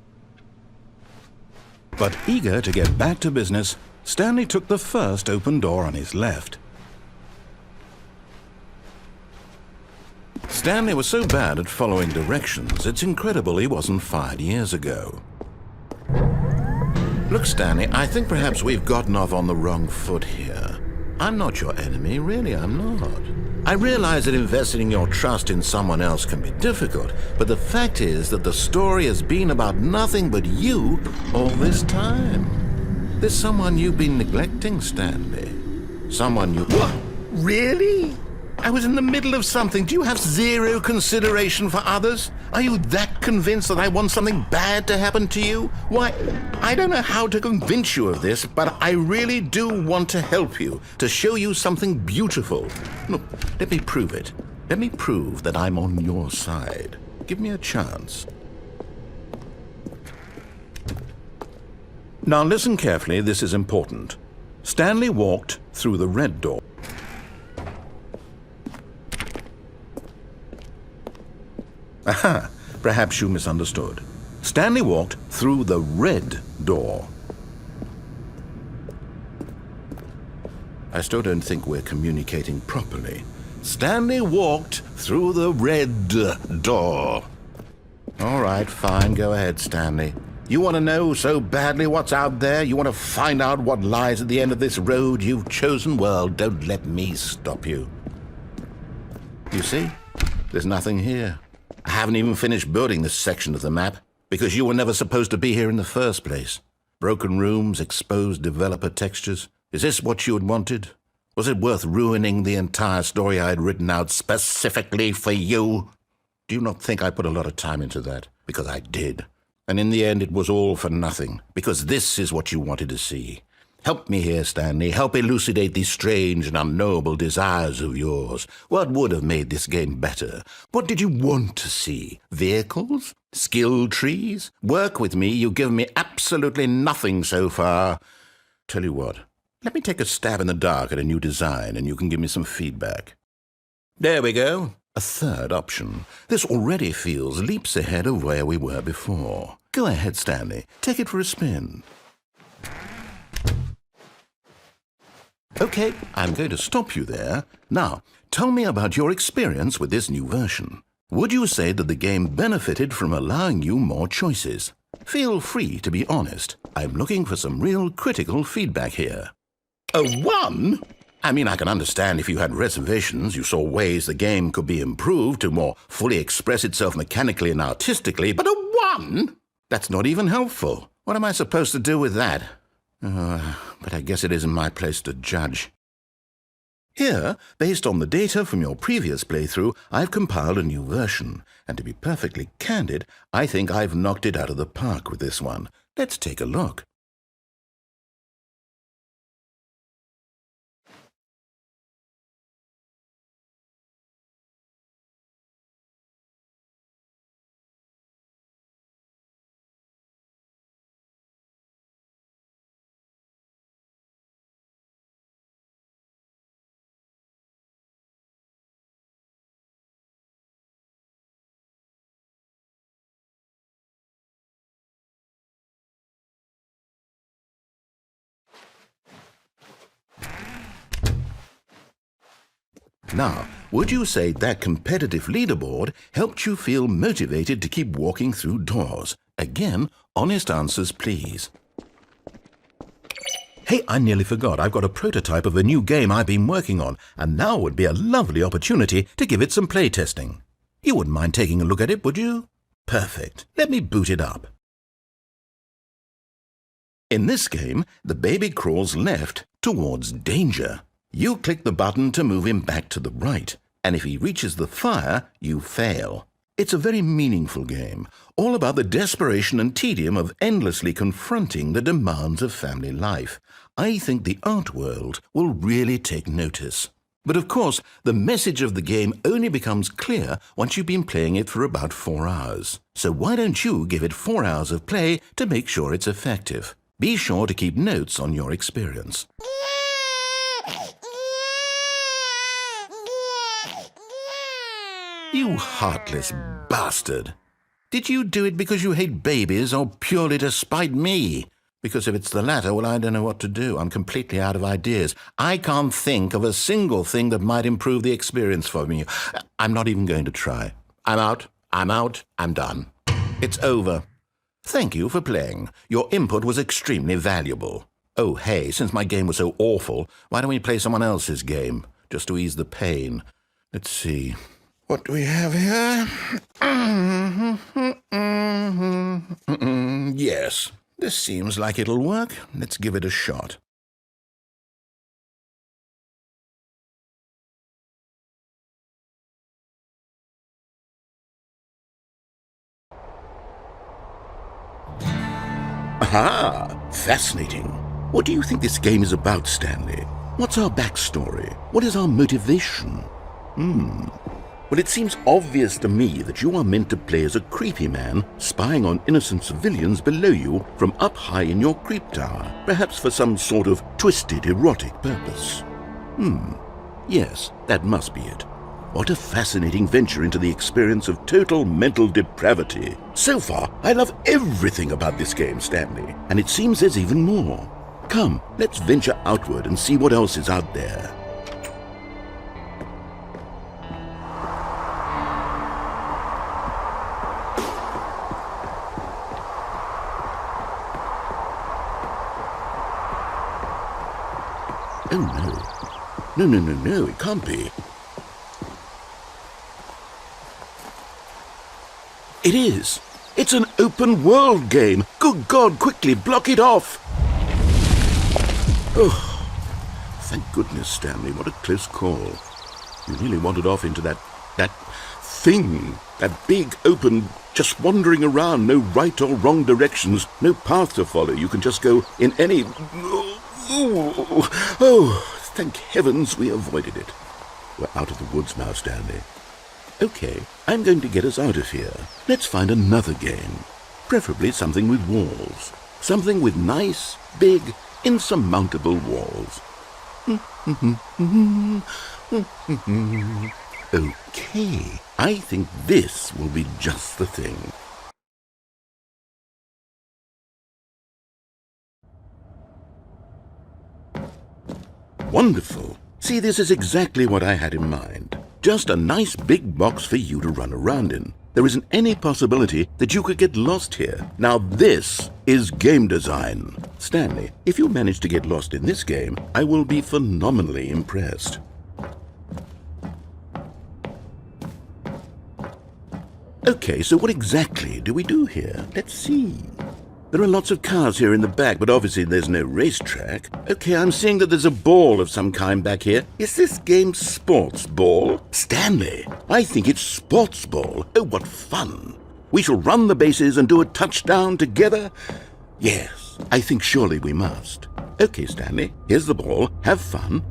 But eager to get back to business, Stanley took the first open door on his left. Stanley was so bad at following directions, it's incredible he wasn't fired years ago. Look, Stanley, I think perhaps we've gotten off on the wrong foot here. I'm not your enemy, really, I'm not. I realize that investing your trust in someone else can be difficult, but the fact is that the story has been about nothing but you all this time. There's someone you've been neglecting, Stanley. Someone you... What? Really? I was in the middle of something. Do you have zero consideration for others? Are you that convinced that I want something bad to happen to you? Why, I don't know how to convince you of this, but I really do want to help you, to show you something beautiful. Look, let me prove it. Let me prove that I'm on your side. Give me a chance. Now listen carefully, this is important. Stanley walked through the red door. Aha, perhaps you misunderstood. Stanley walked through the red door. I still don't think we're communicating properly. Stanley walked through the red door. All right, fine. Go ahead, Stanley. You want to know so badly what's out there? You want to find out what lies at the end of this road you've chosen? Well, don't let me stop you. You see? There's nothing here. I haven't even finished building this section of the map because you were never supposed to be here in the first place. Broken rooms, exposed developer textures. Is this what you had wanted? Was it worth ruining the entire story I had written out specifically for you? Do you not think I put a lot of time into that? Because I did. And in the end, it was all for nothing. Because this is what you wanted to see. Help me here, Stanley. Help elucidate these strange and unknowable desires of yours. What would have made this game better? What did you want to see? Vehicles? Skill trees? Work with me. You've given me absolutely nothing so far. Tell you what. Let me take a stab in the dark at a new design, and you can give me some feedback. There we go. A third option. This already feels leaps ahead of where we were before. Go ahead, Stanley. Take it for a spin. Okay, I'm going to stop you there. Now, tell me about your experience with this new version. Would you say that the game benefited from allowing you more choices? Feel free to be honest. I'm looking for some real critical feedback here. A 1? I mean, I can understand if you had reservations, you saw ways the game could be improved to more fully express itself mechanically and artistically, but a 1? That's not even helpful. What am I supposed to do with that? But I guess it isn't my place to judge. Here, based on the data from your previous playthrough, I've compiled a new version. And to be perfectly candid, I think I've knocked it out of the park with this one. Let's take a look. Now, would you say that competitive leaderboard helped you feel motivated to keep walking through doors? Again, honest answers, please. Hey, I nearly forgot. I've got a prototype of a new game I've been working on, and now would be a lovely opportunity to give it some playtesting. You wouldn't mind taking a look at it, would you? Perfect. Let me boot it up. In this game, the baby crawls left towards danger. You click the button to move him back to the right, and if he reaches the fire, you fail. It's a very meaningful game, all about the desperation and tedium of endlessly confronting the demands of family life. I think the art world will really take notice. But of course, the message of the game only becomes clear once you've been playing it for about 4 hours. So why don't you give it 4 hours of play to make sure it's effective? Be sure to keep notes on your experience. You heartless bastard. Did you do it because you hate babies or purely to spite me? Because if it's the latter, well, I don't know what to do. I'm completely out of ideas. I can't think of a single thing that might improve the experience for me. I'm not even going to try. I'm out. I'm done. It's over. Thank you for playing. Your input was extremely valuable. Oh, hey, since my game was so awful, why don't we play someone else's game, just to ease the pain? Let's see. What do we have here? Yes, this seems like it'll work. Let's give it a shot. Aha! Fascinating. What do you think this game is about, Stanley? What's our backstory? What is our motivation? Well, it seems obvious to me that you are meant to play as a creepy man spying on innocent civilians below you from up high in your creep tower, perhaps for some sort of twisted erotic purpose. Yes, that must be it. What a fascinating venture into the experience of total mental depravity. So far, I love everything about this game, Stanley, and it seems there's even more. Come, let's venture outward and see what else is out there. Oh no. No, it can't be. It is. It's an open world game. Good God, quickly block it off. Oh, thank goodness, Stanley. What a close call. You nearly wandered off into that thing. That big, open, just wandering around. No right or wrong directions. No path to follow. You can just go in any... Oh, thank heavens we avoided it. We're out of the woods now, Stanley. Okay, I'm going to get us out of here. Let's find another game. Preferably something with walls. Something with nice, big, insurmountable walls. Okay, I think this will be just the thing. Wonderful. See, this is exactly what I had in mind. Just a nice big box for you to run around in. There isn't any possibility that you could get lost here. Now this is game design. Stanley, if you manage to get lost in this game, I will be phenomenally impressed. Okay, so what exactly do we do here? Let's see. There are lots of cars here in the back, but obviously there's no racetrack. Okay, I'm seeing that there's a ball of some kind back here. Is this game sports ball? Stanley, I think it's sports ball. Oh, what fun. We shall run the bases and do a touchdown together? Yes, I think surely we must. Okay, Stanley, here's the ball. Have fun.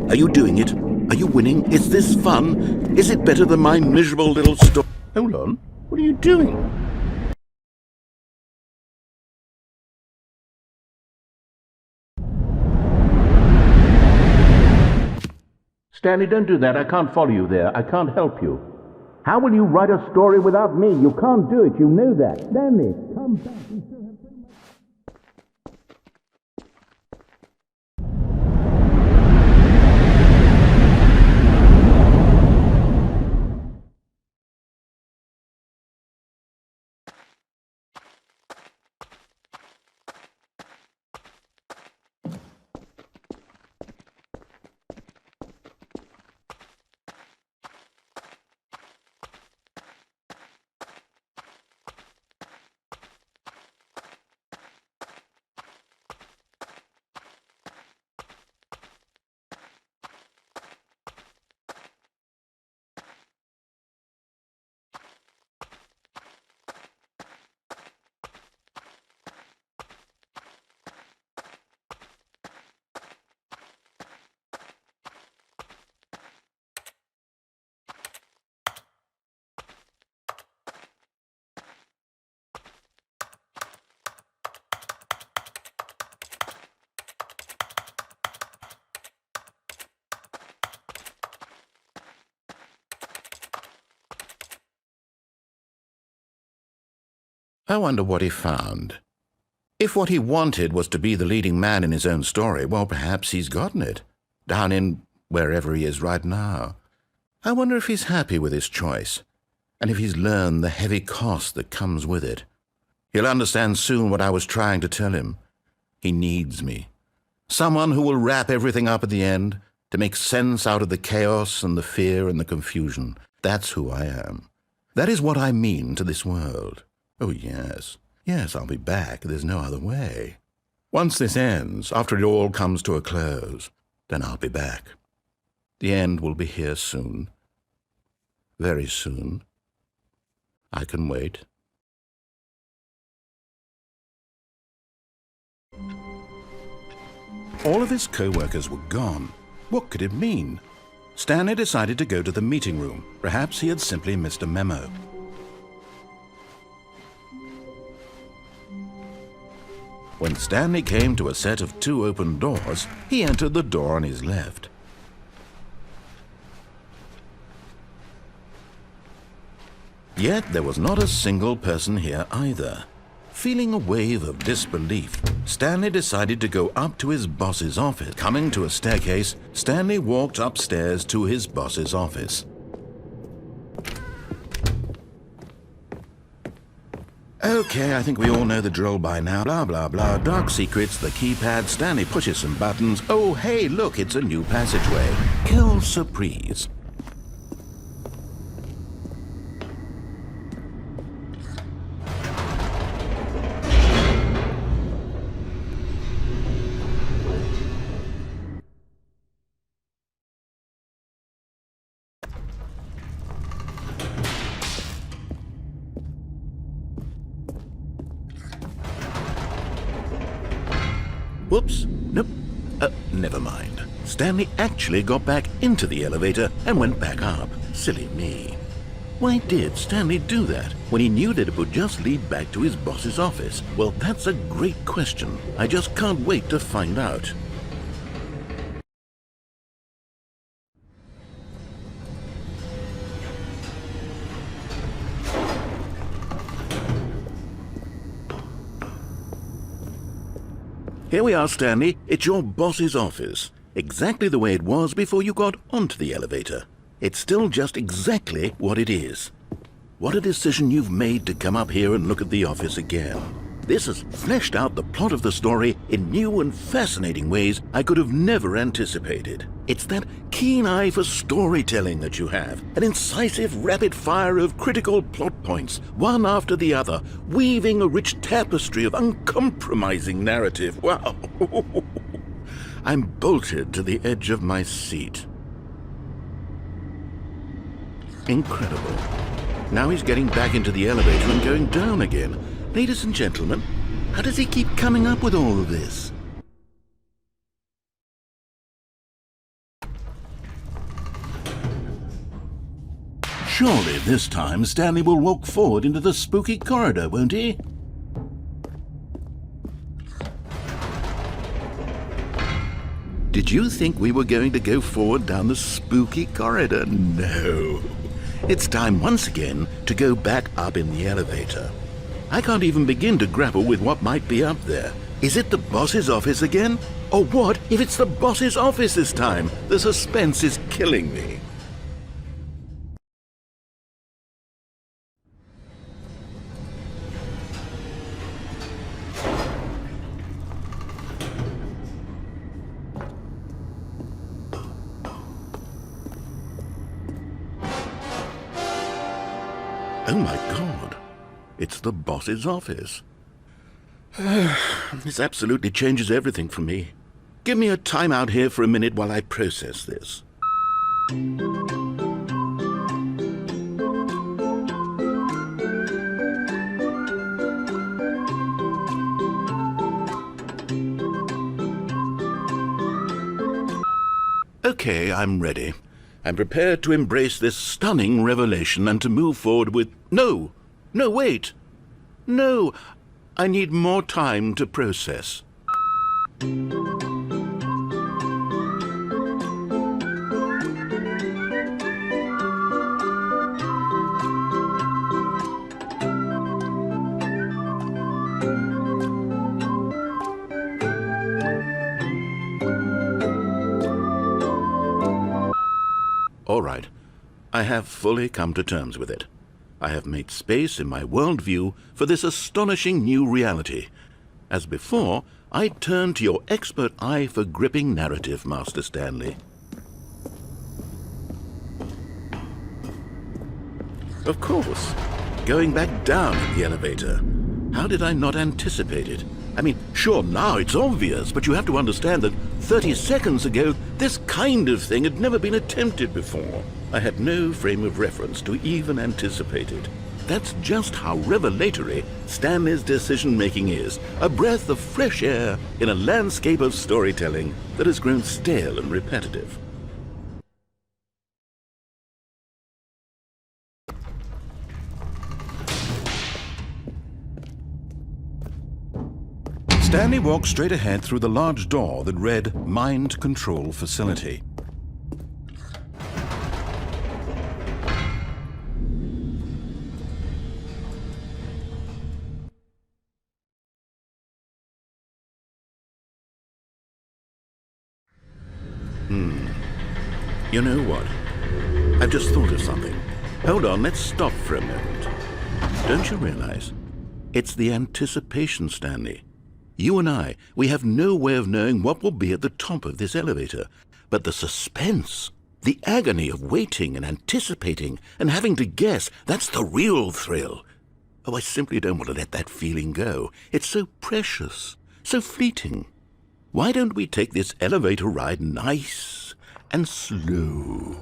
Are you doing it? Are you winning? Is this fun? Is it better than my miserable little story? Hold on. What are you doing? Stanley, don't do that. I can't follow you there. I can't help you. How will you write a story without me? You can't do it. You know that. Stanley, come back. We still have so much... I wonder what he found. If what he wanted was to be the leading man in his own story, well, perhaps he's gotten it, down in wherever he is right now. I wonder if he's happy with his choice, and if he's learned the heavy cost that comes with it. He'll understand soon what I was trying to tell him. He needs me. Someone who will wrap everything up at the end, to make sense out of the chaos and the fear and the confusion. That's who I am. That is what I mean to this world. Oh, yes. Yes, I'll be back. There's no other way. Once this ends, after it all comes to a close, then I'll be back. The end will be here soon. Very soon. I can wait. All of his co-workers were gone. What could it mean? Stanley decided to go to the meeting room. Perhaps he had simply missed a memo. When Stanley came to a set of 2 open doors, he entered the door on his left. Yet there was not a single person here either. Feeling a wave of disbelief, Stanley decided to go up to his boss's office. Coming to a staircase, Stanley walked upstairs to his boss's office. Okay, I think we all know the drill by now. Blah, blah, blah. Dark secrets, the keypad. Stanley pushes some buttons. Oh, hey, look, it's a new passageway. Quelle surprise. Whoops. Nope. Never mind. Stanley actually got back into the elevator and went back up. Silly me. Why did Stanley do that when he knew that it would just lead back to his boss's office? Well, that's a great question. I just can't wait to find out. Here we are, Stanley. It's your boss's office. Exactly the way it was before you got onto the elevator. It's still just exactly what it is. What a decision you've made to come up here and look at the office again. This has fleshed out the plot of the story in new and fascinating ways I could have never anticipated. It's that keen eye for storytelling that you have, an incisive rapid fire of critical plot points, one after the other, weaving a rich tapestry of uncompromising narrative. Wow! I'm bolted to the edge of my seat. Incredible. Now he's getting back into the elevator and going down again. Ladies and gentlemen, how does he keep coming up with all of this? Surely this time Stanley will walk forward into the spooky corridor, won't he? Did you think we were going to go forward down the spooky corridor? No. It's time once again to go back up in the elevator. I can't even begin to grapple with what might be up there. Is it the boss's office again? Or what if it's the boss's office this time? The suspense is killing me. Oh my God. It's the boss's office. This absolutely changes everything for me. Give me a time out here for a minute while I process this. Okay, I'm ready. I'm prepared to embrace this stunning revelation and to move forward with... No! No, wait! No! I need more time to process. All right. I have fully come to terms with it. I have made space in my worldview for this astonishing new reality. As before, I turn to your expert eye for gripping narrative, Master Stanley. Of course. Going back down in the elevator. How did I not anticipate it? I mean, sure, now it's obvious, but you have to understand that 30 seconds ago, this kind of thing had never been attempted before. I had no frame of reference to even anticipate it. That's just how revelatory Stanley's decision-making is, a breath of fresh air in a landscape of storytelling that has grown stale and repetitive. Stanley walked straight ahead through the large door that read Mind Control Facility. You know what? I've just thought of something. Hold on, let's stop for a moment. Don't you realize? It's the anticipation, Stanley. You and I, we have no way of knowing what will be at the top of this elevator. But the suspense, the agony of waiting and anticipating and having to guess, that's the real thrill. Oh, I simply don't want to let that feeling go. It's so precious, so fleeting. Why don't we take this elevator ride nice and slow?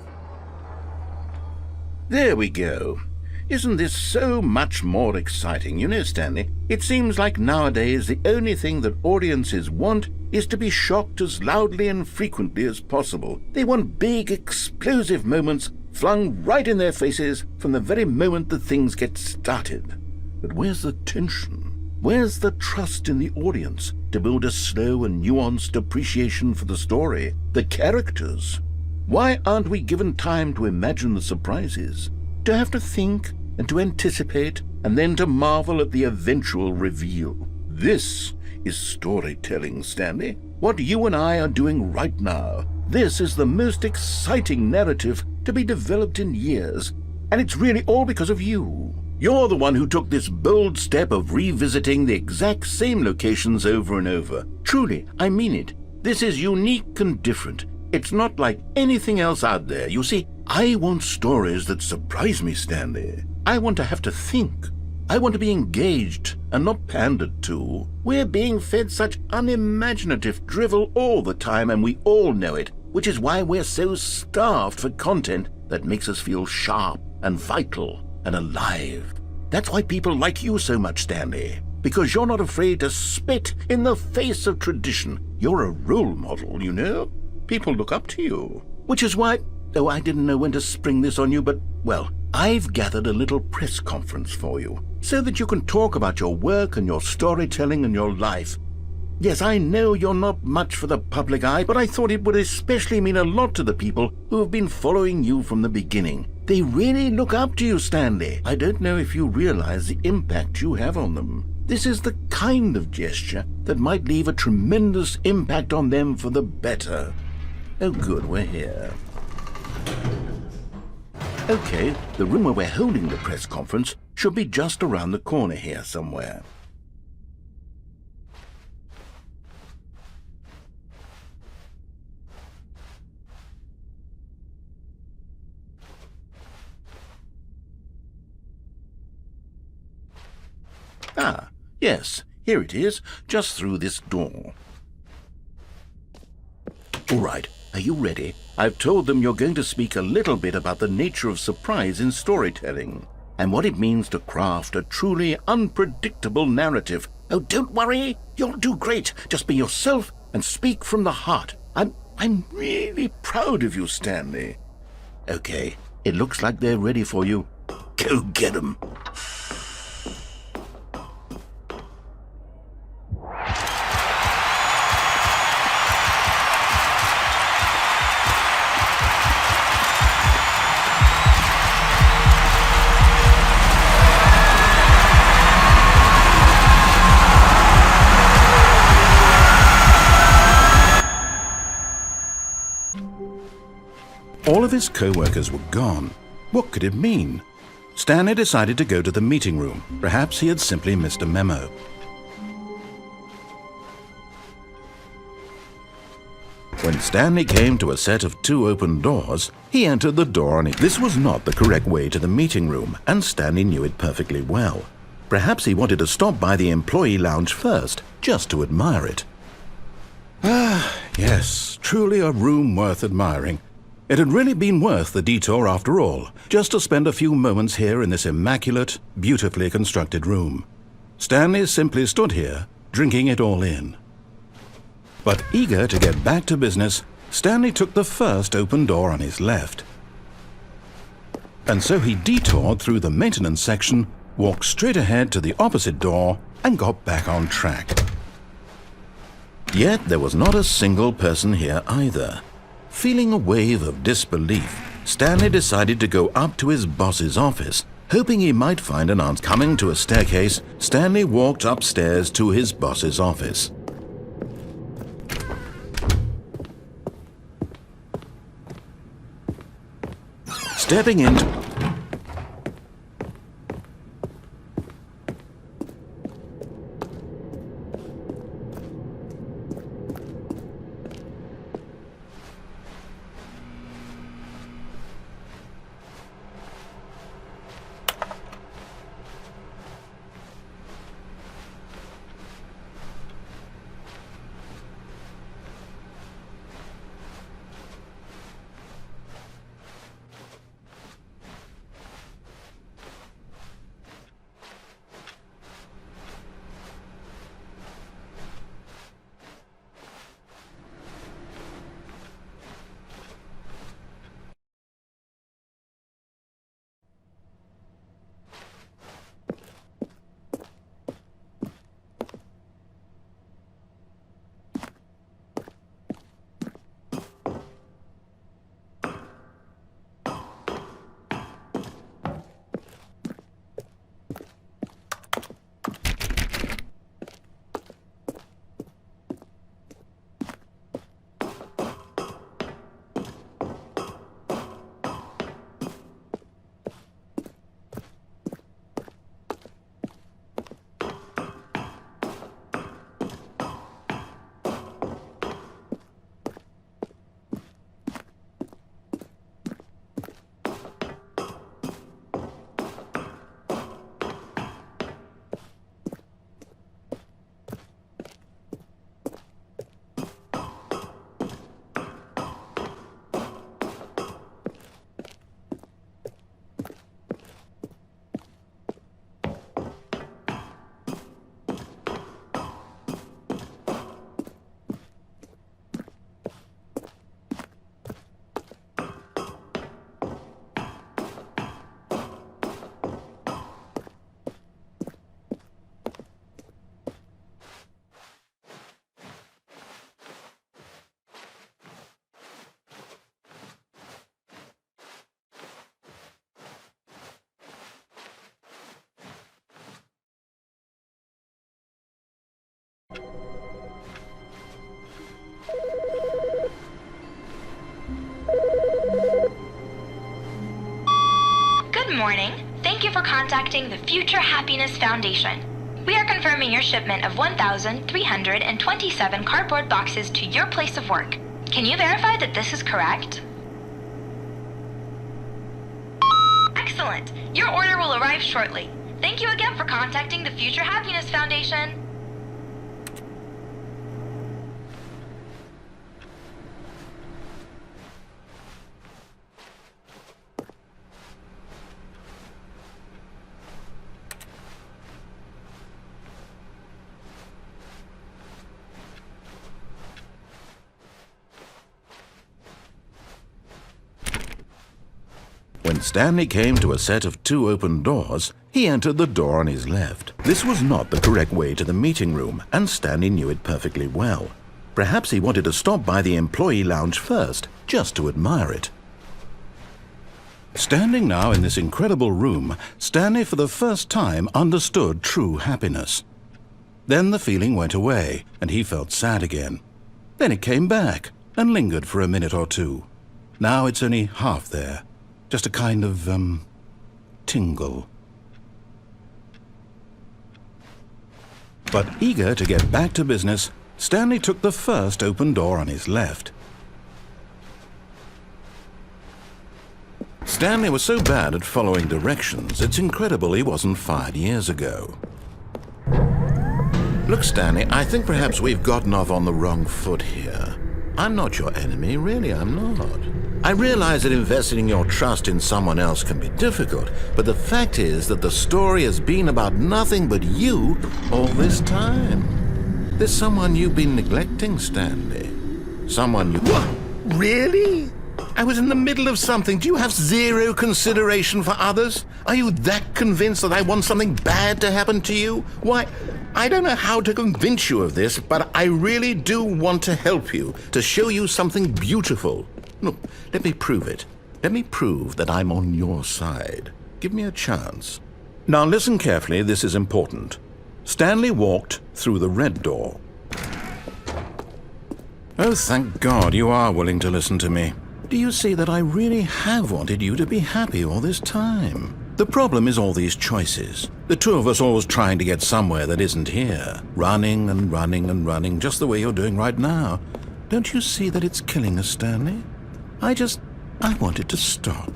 There we go. Isn't this so much more exciting? You know, Stanley, it seems like nowadays the only thing that audiences want is to be shocked as loudly and frequently as possible. They want big, explosive moments flung right in their faces from the very moment that things get started. But where's the tension? Where's the trust in the audience to build a slow and nuanced appreciation for the story, the characters? Why aren't we given time to imagine the surprises, to have to think and to anticipate and then to marvel at the eventual reveal? This is storytelling, Stanley. What you and I are doing right now. This is the most exciting narrative to be developed in years, and it's really all because of you. You're the one who took this bold step of revisiting the exact same locations over and over. Truly, I mean it. This is unique and different. It's not like anything else out there. You see, I want stories that surprise me, Stanley. I want to have to think. I want to be engaged and not pandered to. We're being fed such unimaginative drivel all the time, and we all know it, which is why we're so starved for content that makes us feel sharp and vital and alive. That's why people like you so much, Stanley, because you're not afraid to spit in the face of tradition. You're a role model, you know? People look up to you, which is why, oh, I didn't know when to spring this on you, but, well, I've gathered a little press conference for you so that you can talk about your work and your storytelling and your life. Yes, I know you're not much for the public eye, but I thought it would especially mean a lot to the people who have been following you from the beginning. They really look up to you, Stanley. I don't know if you realize the impact you have on them. This is the kind of gesture that might leave a tremendous impact on them for the better. Oh good, we're here. Okay, the room where we're holding the press conference should be just around the corner here somewhere. Ah, yes, here it is, just through this door. All right, are you ready? I've told them you're going to speak a little bit about the nature of surprise in storytelling and what it means to craft a truly unpredictable narrative. Oh, don't worry, you'll do great. Just be yourself and speak from the heart. I'm really proud of you, Stanley. Okay, it looks like they're ready for you. Go get them. All of his co-workers were gone. What could it mean? Stanley decided to go to the meeting room. Perhaps he had simply missed a memo. When Stanley came to a set of 2 open doors, he entered the door on it. This was not the correct way to the meeting room, and Stanley knew it perfectly well. Perhaps he wanted to stop by the employee lounge first, just to admire it. Ah, yes, truly a room worth admiring. It had really been worth the detour after all, just to spend a few moments here in this immaculate, beautifully constructed room. Stanley simply stood here, drinking it all in. But eager to get back to business, Stanley took the first open door on his left. And so he detoured through the maintenance section, walked straight ahead to the opposite door, and got back on track. Yet there was not a single person here either. Feeling a wave of disbelief, Stanley decided to go up to his boss's office, hoping he might find an answer. Coming to a staircase, Stanley walked upstairs to his boss's office. Stepping into Good morning. Thank you for contacting the Future Happiness Foundation. We are confirming your shipment of 1,327 cardboard boxes to your place of work. Can you verify that this is correct? Excellent. Your order will arrive shortly. Thank you again for contacting the Future Happiness Foundation. When Stanley came to a set of 2 open doors, he entered the door on his left. This was not the correct way to the meeting room, and Stanley knew it perfectly well. Perhaps he wanted to stop by the employee lounge first, just to admire it. Standing now in this incredible room, Stanley for the first time understood true happiness. Then the feeling went away, and he felt sad again. Then it came back, and lingered for a minute or two. Now it's only half there. Just a kind of, tingle. But eager to get back to business, Stanley took the first open door on his left. Stanley was so bad at following directions, it's incredible he wasn't fired years ago. Look, Stanley, I think perhaps we've gotten off on the wrong foot here. I'm not your enemy, really, I'm not. I realize that investing your trust in someone else can be difficult, but the fact is that the story has been about nothing but you all this time. There's someone you've been neglecting, Stanley. Someone you... What? Really? I was in the middle of something. Do you have zero consideration for others? Are you that convinced that I want something bad to happen to you? Why, I don't know how to convince you of this, but I really do want to help you, to show you something beautiful. Look, let me prove it. Let me prove that I'm on your side. Give me a chance. Now listen carefully, this is important. Stanley walked through the red door. Oh, thank God you are willing to listen to me. Do you see that I really have wanted you to be happy all this time? The problem is all these choices. The two of us always trying to get somewhere that isn't here. Running and running and running, just the way you're doing right now. Don't you see that it's killing us, Stanley? I want it to stop.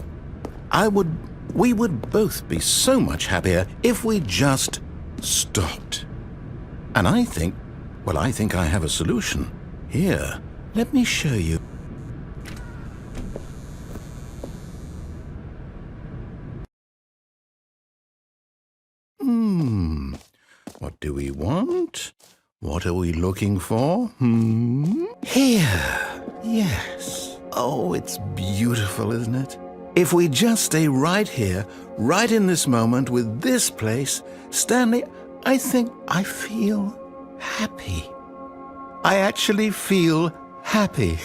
We would both be so much happier if we just stopped. And I think I have a solution. Here, let me show you. What do we want? What are we looking for? Here. Yes. Oh, it's beautiful, isn't it? If we just stay right here, right in this moment with this place, Stanley, I think I feel happy. I actually feel happy.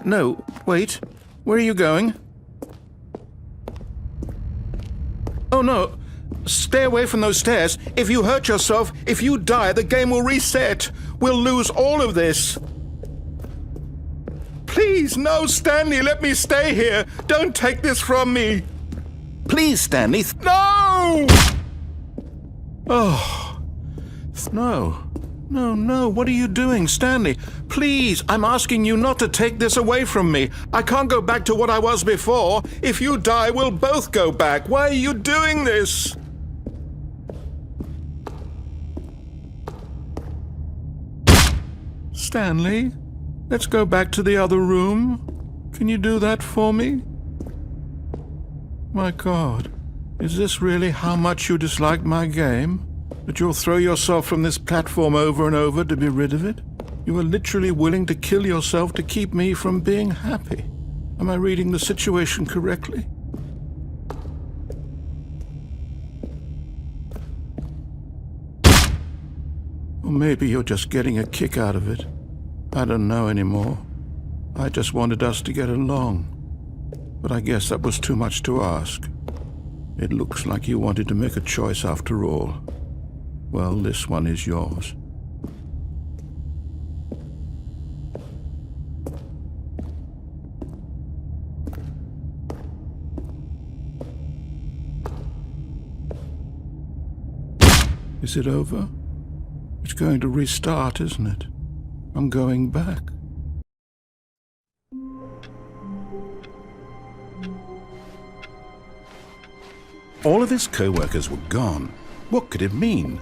No, wait. Where are you going? Oh, no. Stay away from those stairs. If you hurt yourself, if you die, the game will reset. We'll lose all of this. Please, no, Stanley, let me stay here. Don't take this from me. Please, Stanley. No! Oh, no. No, what are you doing, Stanley? Please, I'm asking you not to take this away from me. I can't go back to what I was before. If you die, we'll both go back. Why are you doing this? Stanley, let's go back to the other room. Can you do that for me? My God, is this really how much you dislike my game? That you'll throw yourself from this platform over and over to be rid of it? You are literally willing to kill yourself to keep me from being happy. Am I reading the situation correctly? Or maybe you're just getting a kick out of it. I don't know anymore. I just wanted us to get along. But I guess that was too much to ask. It looks like you wanted to make a choice after all. Well, this one is yours. Is it over? It's going to restart, isn't it? I'm going back. All of his co-workers were gone. What could it mean?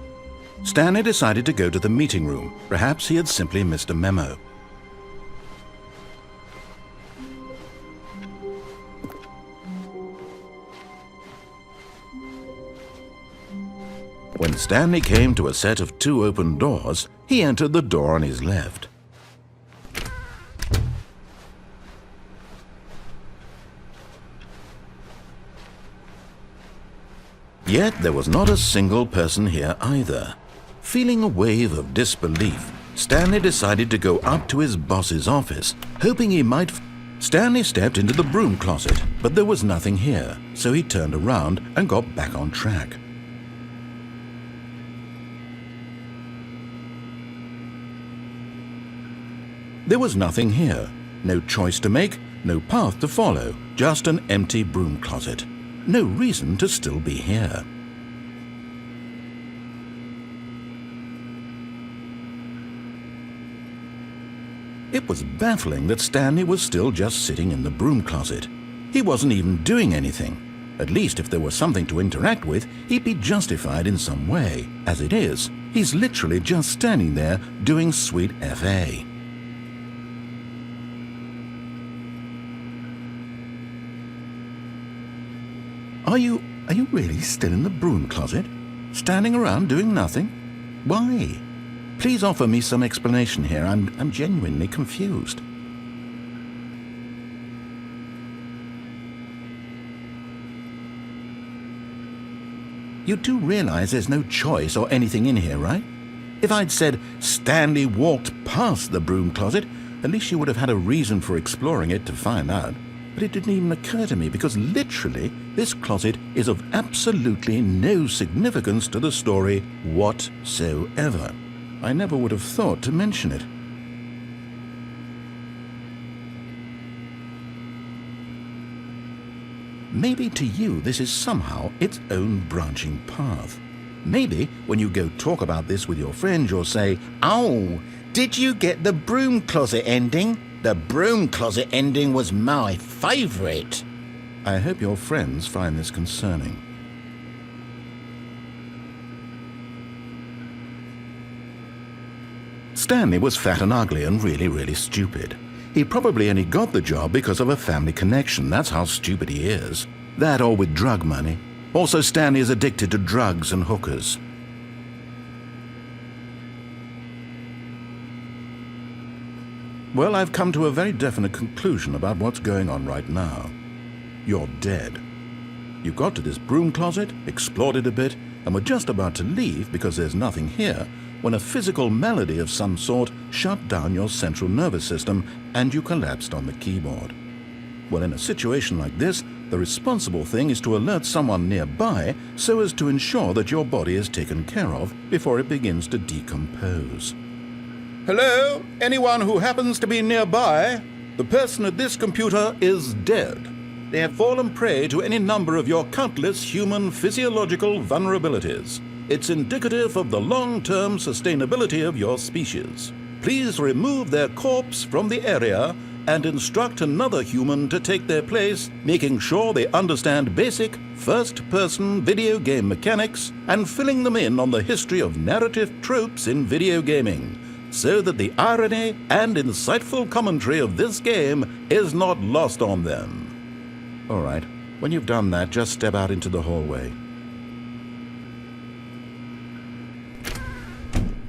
Stanley decided to go to the meeting room. Perhaps he had simply missed a memo. When Stanley came to a set of 2 open doors, he entered the door on his left. Yet there was not a single person here either. Feeling a wave of disbelief, Stanley decided to go up to his boss's office, hoping he might... Stanley stepped into the broom closet, but there was nothing here, so he turned around and got back on track. There was nothing here. No choice to make, no path to follow, just an empty broom closet. No reason to still be here. It was baffling that Stanley was still just sitting in the broom closet. He wasn't even doing anything. At least if there was something to interact with, he'd be justified in some way. As it is, he's literally just standing there doing sweet FA. Are you really still in the broom closet? Standing around doing nothing? Why? Please offer me some explanation here. I'm genuinely confused. You do realize there's no choice or anything in here, right? If I'd said Stanley walked past the broom closet, at least you would have had a reason for exploring it to find out. But it didn't even occur to me because literally this closet is of absolutely no significance to the story whatsoever. I never would have thought to mention it. Maybe to you this is somehow its own branching path. Maybe when you go talk about this with your friends you'll say, "Oh, did you get the broom closet ending? The broom closet ending was my favourite." I hope your friends find this concerning. Stanley was fat and ugly and really stupid. He probably only got the job because of a family connection. That's how stupid he is. That or with drug money. Also, Stanley is addicted to drugs and hookers. Well, I've come to a very definite conclusion about what's going on right now. You're dead. You got to this broom closet, explored it a bit, and were just about to leave because there's nothing here, when a physical malady of some sort shut down your central nervous system and you collapsed on the keyboard. Well, in a situation like this, the responsible thing is to alert someone nearby so as to ensure that your body is taken care of before it begins to decompose. Hello? Anyone who happens to be nearby? The person at this computer is dead. They have fallen prey to any number of your countless human physiological vulnerabilities. It's indicative of the long-term sustainability of your species. Please remove their corpse from the area and instruct another human to take their place, making sure they understand basic first-person video game mechanics and filling them in on the history of narrative tropes in video gaming, so that the irony and insightful commentary of this game is not lost on them. All right, when you've done that, just step out into the hallway.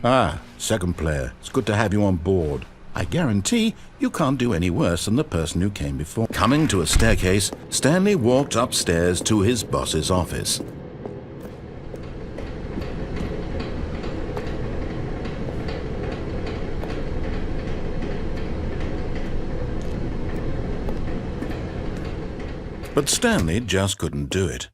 Ah, second player. It's good to have you on board. I guarantee you can't do any worse than the person who came before. Coming to a staircase, Stanley walked upstairs to his boss's office. But Stanley just couldn't do it.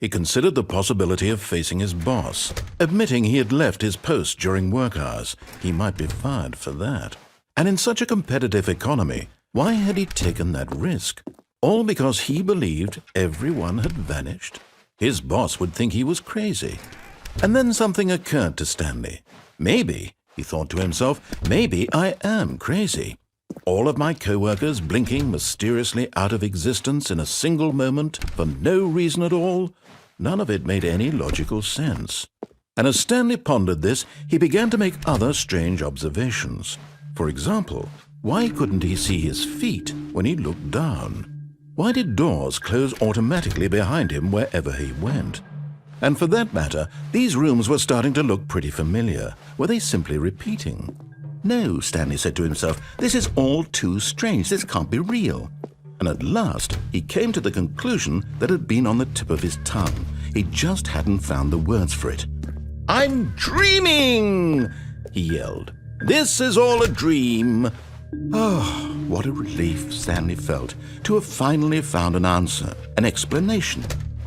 He considered the possibility of facing his boss, admitting he had left his post during work hours. He might be fired for that. And in such a competitive economy, why had he taken that risk? All because he believed everyone had vanished? His boss would think he was crazy. And then something occurred to Stanley. Maybe, he thought to himself, maybe I am crazy. All of my co-workers blinking mysteriously out of existence in a single moment for no reason at all. None of it made any logical sense. And as Stanley pondered this, he began to make other strange observations. For example, why couldn't he see his feet when he looked down? Why did doors close automatically behind him wherever he went? And for that matter, these rooms were starting to look pretty familiar. Were they simply repeating? No, Stanley said to himself, this is all too strange. This can't be real. And at last, he came to the conclusion that had been on the tip of his tongue. He just hadn't found the words for it. "I'm dreaming!" he yelled. This is all a dream. Oh, what a relief Stanley felt to have finally found an answer, an explanation.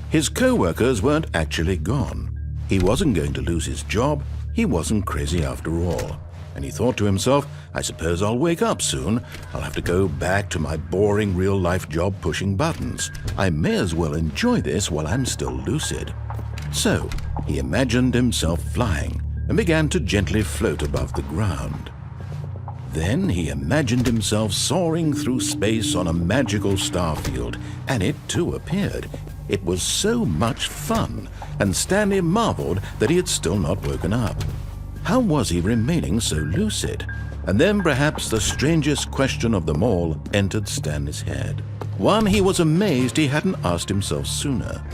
His co-workers weren't actually gone. He wasn't going to lose his job. He wasn't crazy after all. And he thought to himself, I suppose I'll wake up soon. I'll have to go back to my boring real-life job pushing buttons. I may as well enjoy this while I'm still lucid. So he imagined himself flying and began to gently float above the ground. Then he imagined himself soaring through space on a magical starfield, and it too appeared. It was so much fun, and Stanley marveled that he had still not woken up. How was he remaining so lucid? And then perhaps the strangest question of them all entered Stanley's head. One he was amazed he hadn't asked himself sooner.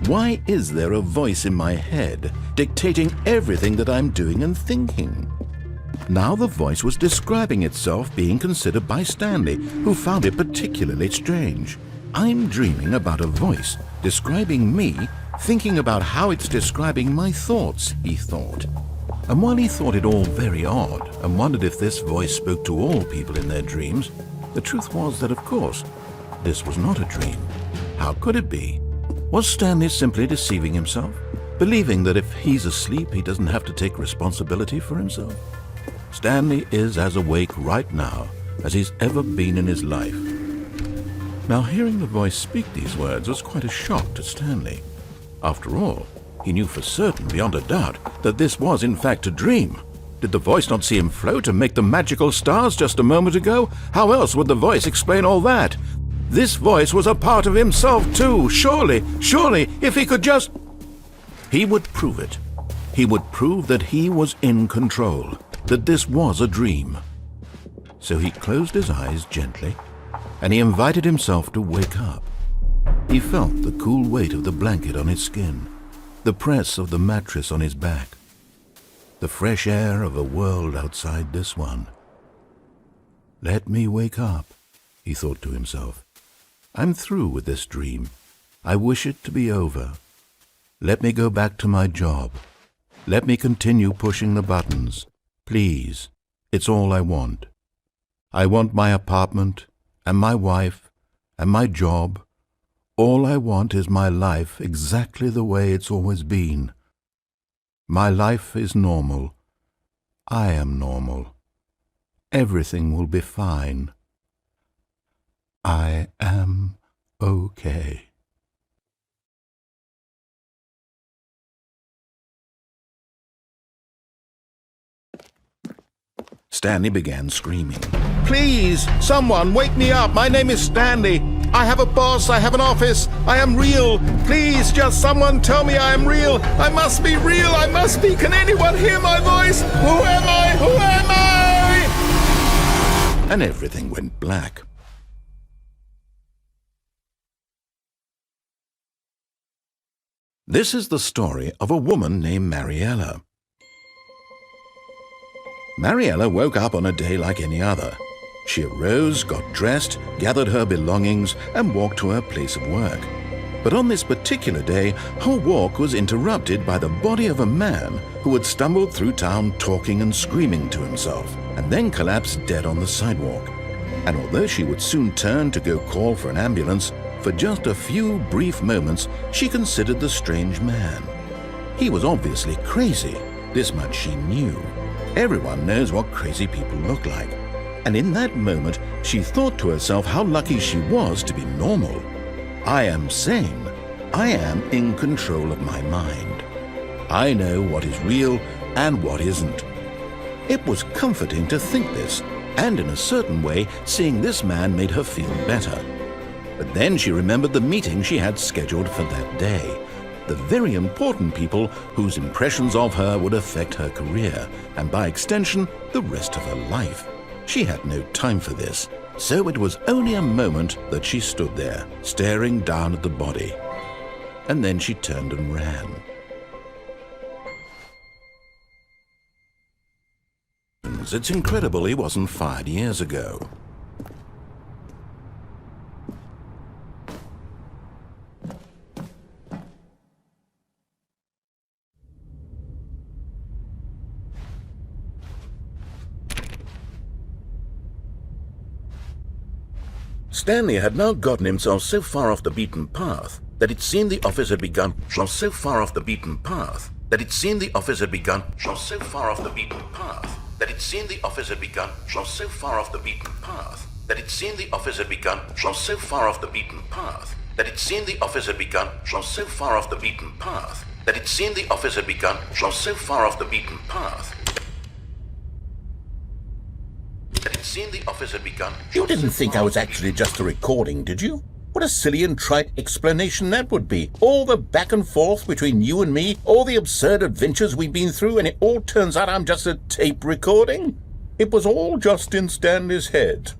Why is there a voice in my head dictating everything that I'm doing and thinking? Now the voice was describing itself being considered by Stanley, who found it particularly strange. I'm dreaming about a voice describing me, thinking about how it's describing my thoughts, he thought. And while he thought it all very odd and wondered if this voice spoke to all people in their dreams, the truth was that, of course, this was not a dream. How could it be? Was Stanley simply deceiving himself, believing that if he's asleep he doesn't have to take responsibility for himself? Stanley is as awake right now as he's ever been in his life. Now, hearing the voice speak these words was quite a shock to Stanley. After all, he knew for certain, beyond a doubt, that this was in fact a dream. Did the voice not see him float and make the magical stars just a moment ago? How else would the voice explain all that? This voice was a part of himself too. Surely, if he could just... He would prove it. He would prove that he was in control, that this was a dream. So he closed his eyes gently, and he invited himself to wake up. He felt the cool weight of the blanket on his skin, the press of the mattress on his back, the fresh air of a world outside this one. Let me wake up, he thought to himself. I'm through with this dream. I wish it to be over. Let me go back to my job. Let me continue pushing the buttons. Please, it's all I want. I want my apartment, and my wife, and my job. All I want is my life exactly the way it's always been. My life is normal. I am normal. Everything will be fine. I am okay. Stanley began screaming. Please, someone, wake me up. My name is Stanley. I have a boss. I have an office. I am real. Please, just someone tell me I am real. I must be real. I must be. Can anyone hear my voice? Who am I? Who am I? And everything went black. This is the story of a woman named Mariella. Mariella woke up on a day like any other. She arose, got dressed, gathered her belongings, and walked to her place of work. But on this particular day, her walk was interrupted by the body of a man who had stumbled through town talking and screaming to himself, and then collapsed dead on the sidewalk. And although she would soon turn to go call for an ambulance, for just a few brief moments she considered the strange man. He was obviously crazy. This much she knew. Everyone knows what crazy people look like. And in that moment, she thought to herself how lucky she was to be normal. I am sane. I am in control of my mind. I know what is real and what isn't. It was comforting to think this, and in a certain way, seeing this man made her feel better. But then she remembered the meeting she had scheduled for that day. The very important people whose impressions of her would affect her career, and by extension, the rest of her life. She had no time for this, so it was only a moment that she stood there, staring down at the body. And then she turned and ran. It's incredible he wasn't fired years ago. Stanley had now gotten himself so far off the beaten path that it seemed the office had begun so far off the beaten path that it seemed the office had begun so far off the beaten path that it seemed the office had begun so far off the beaten path that it seemed the office had begun so far off the beaten path that it seemed the office had begun so far off the beaten path that it seemed the office had begun so far off the beaten path that it seemed the office had begun. You didn't think I was actually just a recording, did you? What a silly and trite explanation that would be. All the back and forth between you and me, all the absurd adventures we've been through, and it all turns out I'm just a tape recording? It was all just in Stanley's head.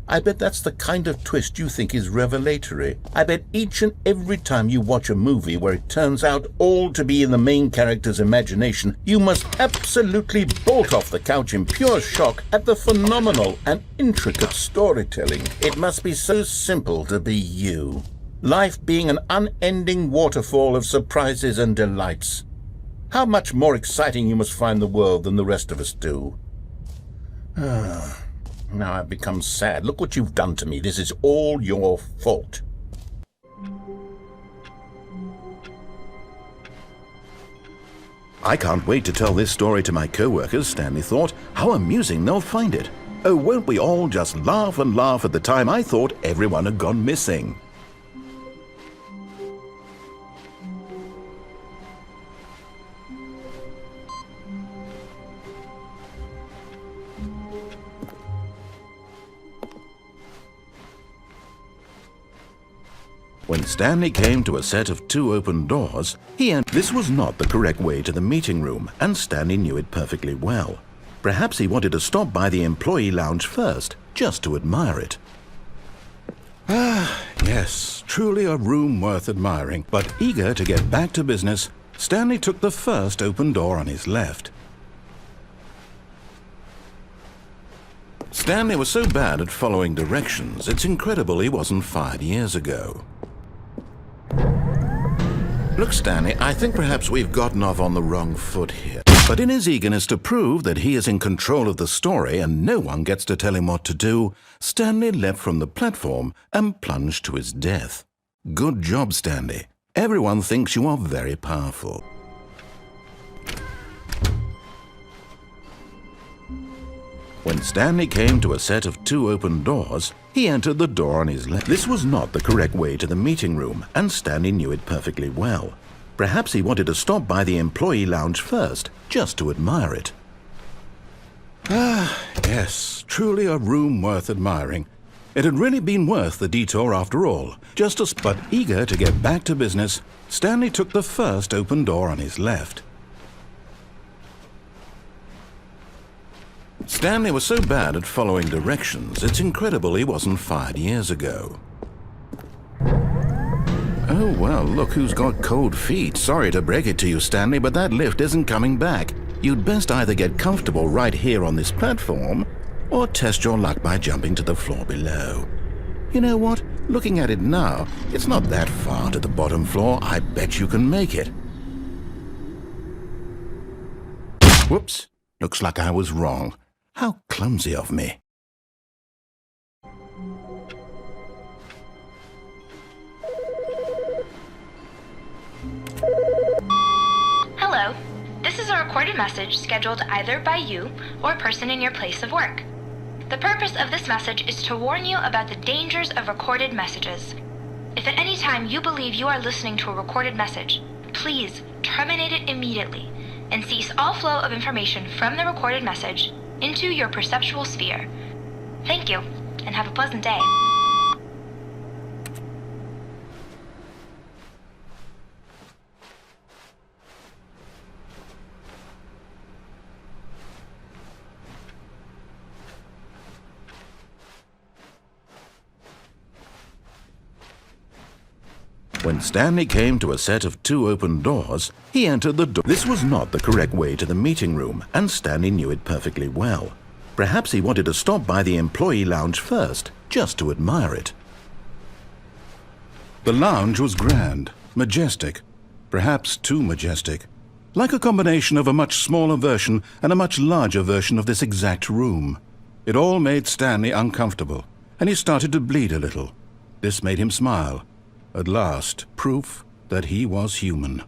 I bet that's the kind of twist you think is revelatory. I bet each and every time you watch a movie where it turns out all to be in the main character's imagination, you must absolutely bolt off the couch in pure shock at the phenomenal and intricate storytelling. It must be so simple to be you. Life being an unending waterfall of surprises and delights. How much more exciting you must find the world than the rest of us do. Now I've become sad. Look what you've done to me. This is all your fault. I can't wait to tell this story to my co-workers, Stanley thought. How amusing they'll find it. Oh, won't we all just laugh and laugh at the time I thought everyone had gone missing. When Stanley came to a set of 2 open doors, this was not the correct way to the meeting room, and Stanley knew it perfectly well. Perhaps he wanted to stop by the employee lounge first, just to admire it. Ah, yes, truly a room worth admiring. But eager to get back to business, Stanley took the first open door on his left. Stanley was so bad at following directions, it's incredible he wasn't fired years ago. Look, Stanley, I think perhaps we've gotten off on the wrong foot here. But in his eagerness to prove that he is in control of the story and no one gets to tell him what to do, Stanley leapt from the platform and plunged to his death. Good job, Stanley. Everyone thinks you are very powerful. When Stanley came to a set of 2 open doors, he entered the door on his left. This was not the correct way to the meeting room, and Stanley knew it perfectly well. Perhaps he wanted to stop by the employee lounge first, just to admire it. Ah, yes, truly a room worth admiring. It had really been worth the detour after all. But eager to get back to business, Stanley took the first open door on his left. Stanley was so bad at following directions, it's incredible he wasn't fired years ago. Oh, well, look who's got cold feet. Sorry to break it to you, Stanley, but that lift isn't coming back. You'd best either get comfortable right here on this platform, or test your luck by jumping to the floor below. You know what? Looking at it now, it's not that far to the bottom floor. I bet you can make it. Whoops. Looks like I was wrong. How clumsy of me. Hello. This is a recorded message scheduled either by you or a person in your place of work. The purpose of this message is to warn you about the dangers of recorded messages. If at any time you believe you are listening to a recorded message, please terminate it immediately and cease all flow of information from the recorded message into your perceptual sphere. Thank you, and have a pleasant day. When Stanley came to a set of 2 open doors, he entered the door. This was not the correct way to the meeting room, and Stanley knew it perfectly well. Perhaps he wanted to stop by the employee lounge first, just to admire it. The lounge was grand, majestic, perhaps too majestic, like a combination of a much smaller version and a much larger version of this exact room. It all made Stanley uncomfortable. and he started to bleed a little. This made him smile. At last, proof that he was human.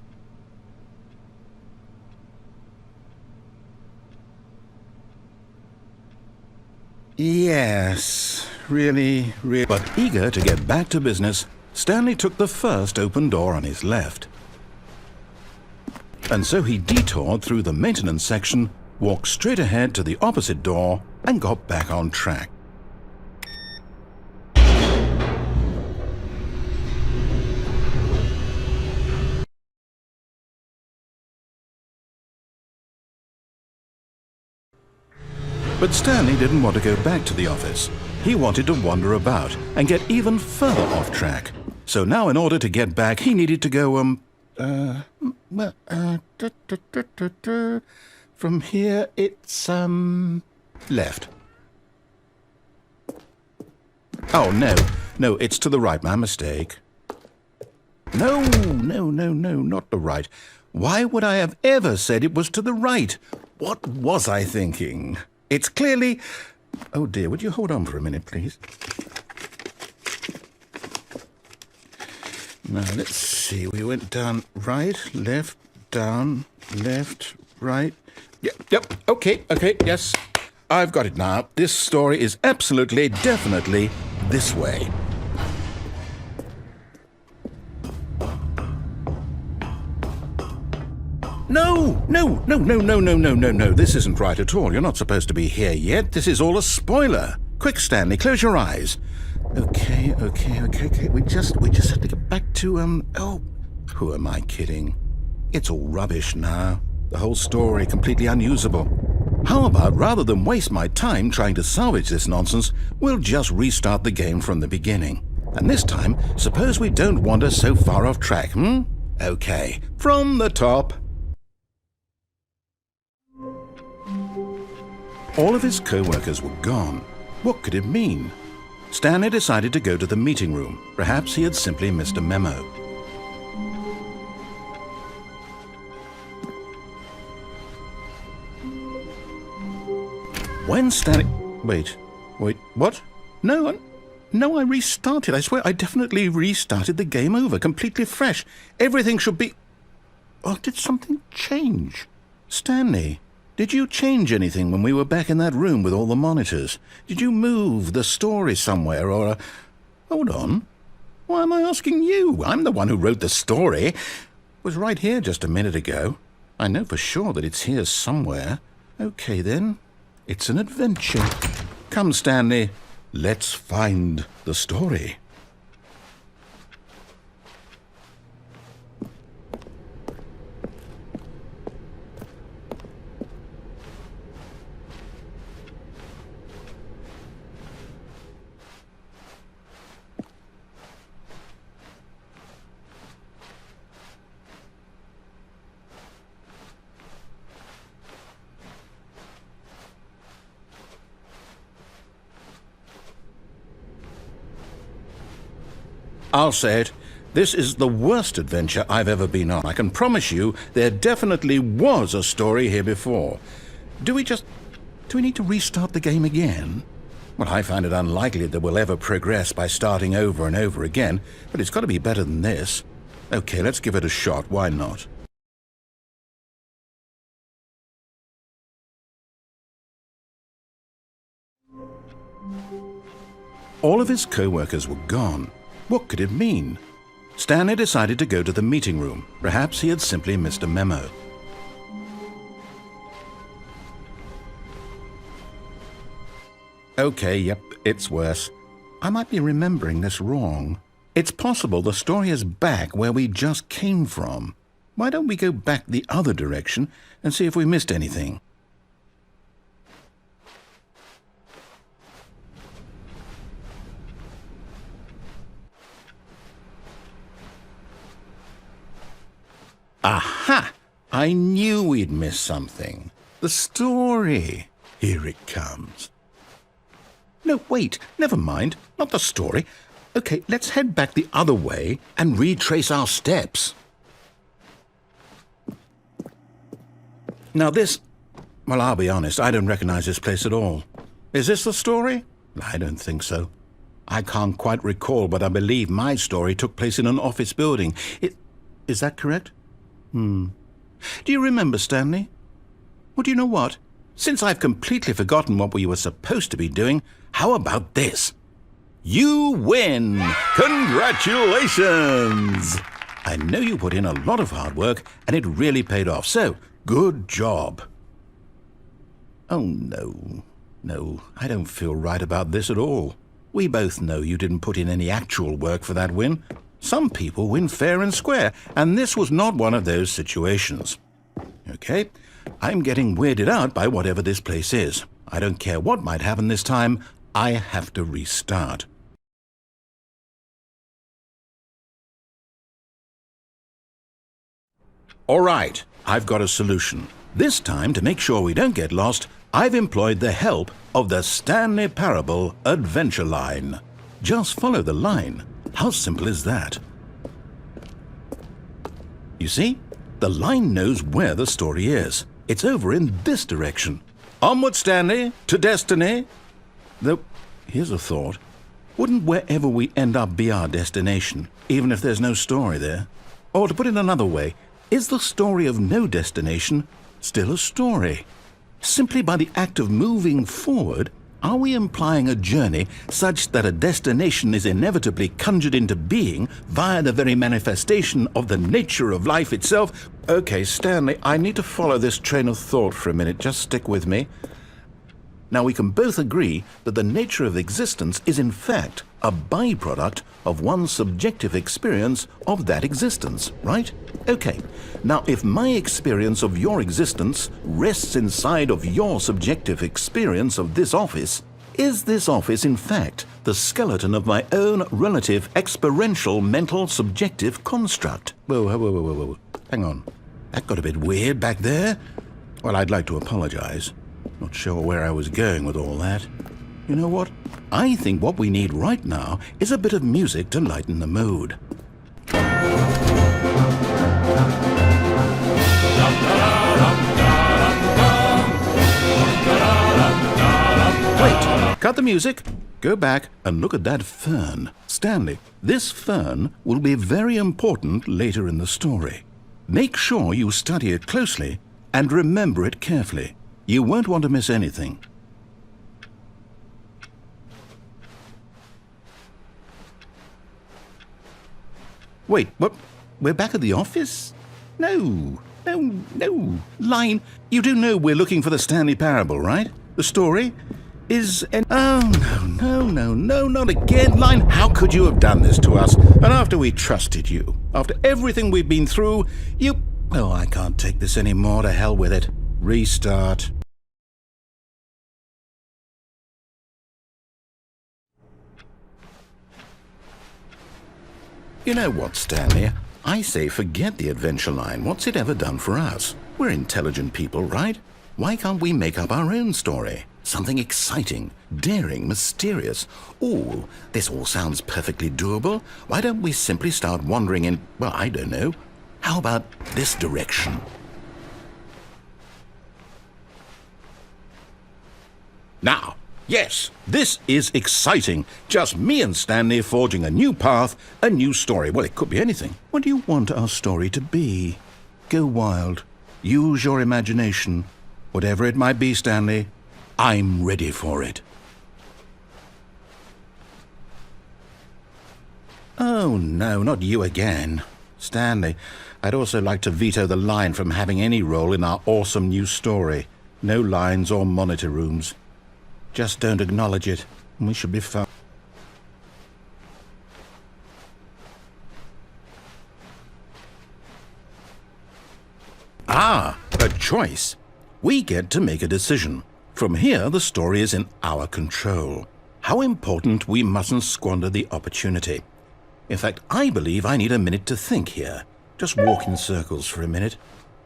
Yes, really. But eager to get back to business, Stanley took the first open door on his left. And so he detoured through the maintenance section, walked straight ahead to the opposite door, and got back on track. But Stanley didn't want to go back to the office. He wanted to wander about and get even further off track. So now in order to get back, he needed to go, from here it's, left. Oh, no, it's to the right, my mistake. No, not the right. Why would I have ever said it was to the right? What was I thinking? It's clearly... Oh dear, would you hold on for a minute, please? Now, let's see. We went down right, left, down, left, right. Yep, okay, yes. I've got it now. This story is absolutely, definitely this way. No. This isn't right at all. You're not supposed to be here yet. This is all a spoiler. Quick, Stanley, close your eyes. Okay. We just have to get back to, oh, who am I kidding? It's all rubbish now. The whole story completely unusable. How about, rather than waste my time trying to salvage this nonsense, we'll just restart the game from the beginning. And this time, suppose we don't wander so far off track, Okay, from the top. All of his co-workers were gone. What could it mean? Stanley decided to go to the meeting room. Perhaps he had simply missed a memo. When Stanley... Wait, what? No, I restarted. I swear I definitely restarted the game over, completely fresh. Everything should be... Oh, did something change? Stanley, did you change anything when we were back in that room with all the monitors? Did you move the story somewhere or... Hold on. Why am I asking you? I'm the one who wrote the story. It was right here just a minute ago. I know for sure that it's here somewhere. Okay, then. It's an adventure. Come, Stanley. Let's find the story. I'll say it. This is the worst adventure I've ever been on. I can promise you there definitely was a story here before. Do we need to restart the game again? Well, I find it unlikely that we'll ever progress by starting over and over again, but it's got to be better than this. Okay, let's give it a shot. Why not? All of his co-workers were gone. What could it mean? Stanley decided to go to the meeting room. Perhaps he had simply missed a memo. Okay, yep, it's worse. I might be remembering this wrong. It's possible the story is back where we just came from. Why don't we go back the other direction and see if we missed anything? Aha! I knew we'd miss something. The story. Here it comes. No, wait, never mind. Not the story. Okay, let's head back the other way and retrace our steps. Now this... Well, I'll be honest, I don't recognize this place at all. Is this the story? I don't think so. I can't quite recall, but I believe my story took place in an office building. Is that correct? Do you remember, Stanley? Well, do you know what? Since I've completely forgotten what we were supposed to be doing, how about this? You win! Congratulations! I know you put in a lot of hard work, and it really paid off, so good job. Oh, no. No, I don't feel right about this at all. We both know you didn't put in any actual work for that win. Some people win fair and square, and this was not one of those situations. Okay, I'm getting weirded out by whatever this place is. I don't care what might happen this time. I have to restart. All right, I've got a solution. This time, to make sure we don't get lost, I've employed the help of the Stanley Parable Adventure Line. Just follow the line. How simple is that? You see, the line knows where the story is. It's over in this direction. Onward, Stanley, to destiny. Though, here's a thought. Wouldn't wherever we end up be our destination, even if there's no story there? Or to put it another way, is the story of no destination still a story? Simply by the act of moving forward, are we implying a journey such that a destination is inevitably conjured into being via the very manifestation of the nature of life itself? Okay, Stanley, I need to follow this train of thought for a minute. Just stick with me. Now, we can both agree that the nature of existence is in fact a byproduct of one's subjective experience of that existence, right? Okay, now if my experience of your existence rests inside of your subjective experience of this office, is this office in fact the skeleton of my own relative experiential mental subjective construct? Whoa. Hang on. That got a bit weird back there. Well, I'd like to apologize. Not sure where I was going with all that. You know what? I think what we need right now is a bit of music to lighten the mood. Wait, cut the music. Go back and look at that fern. Stanley, this fern will be very important later in the story. Make sure you study it closely and remember it carefully. You won't want to miss anything. Wait, what? We're back at the office? No. Line, you do know we're looking for the Stanley Parable, right? The story is oh, no, not again. Line, how could you have done this to us? And after we trusted you, after everything we've been through, you... Oh, I can't take this anymore. To hell with it. Restart. You know what, Stanley? I say forget the adventure line. What's it ever done for us? We're intelligent people, right? Why can't we make up our own story? Something exciting, daring, mysterious. Ooh, this all sounds perfectly doable. Why don't we simply start wandering in, well, I don't know. How about this direction? Now, yes, this is exciting. Just me and Stanley forging a new path, a new story. Well, it could be anything. What do you want our story to be? Go wild. Use your imagination. Whatever it might be, Stanley, I'm ready for it. Oh, no, not you again. Stanley, I'd also like to veto the line from having any role in our awesome new story. No lines or monitor rooms. Just don't acknowledge it, and we should be fine. Ah, a choice. We get to make a decision. From here, the story is in our control. How important we mustn't squander the opportunity. In fact, I believe I need a minute to think here. Just walk in circles for a minute.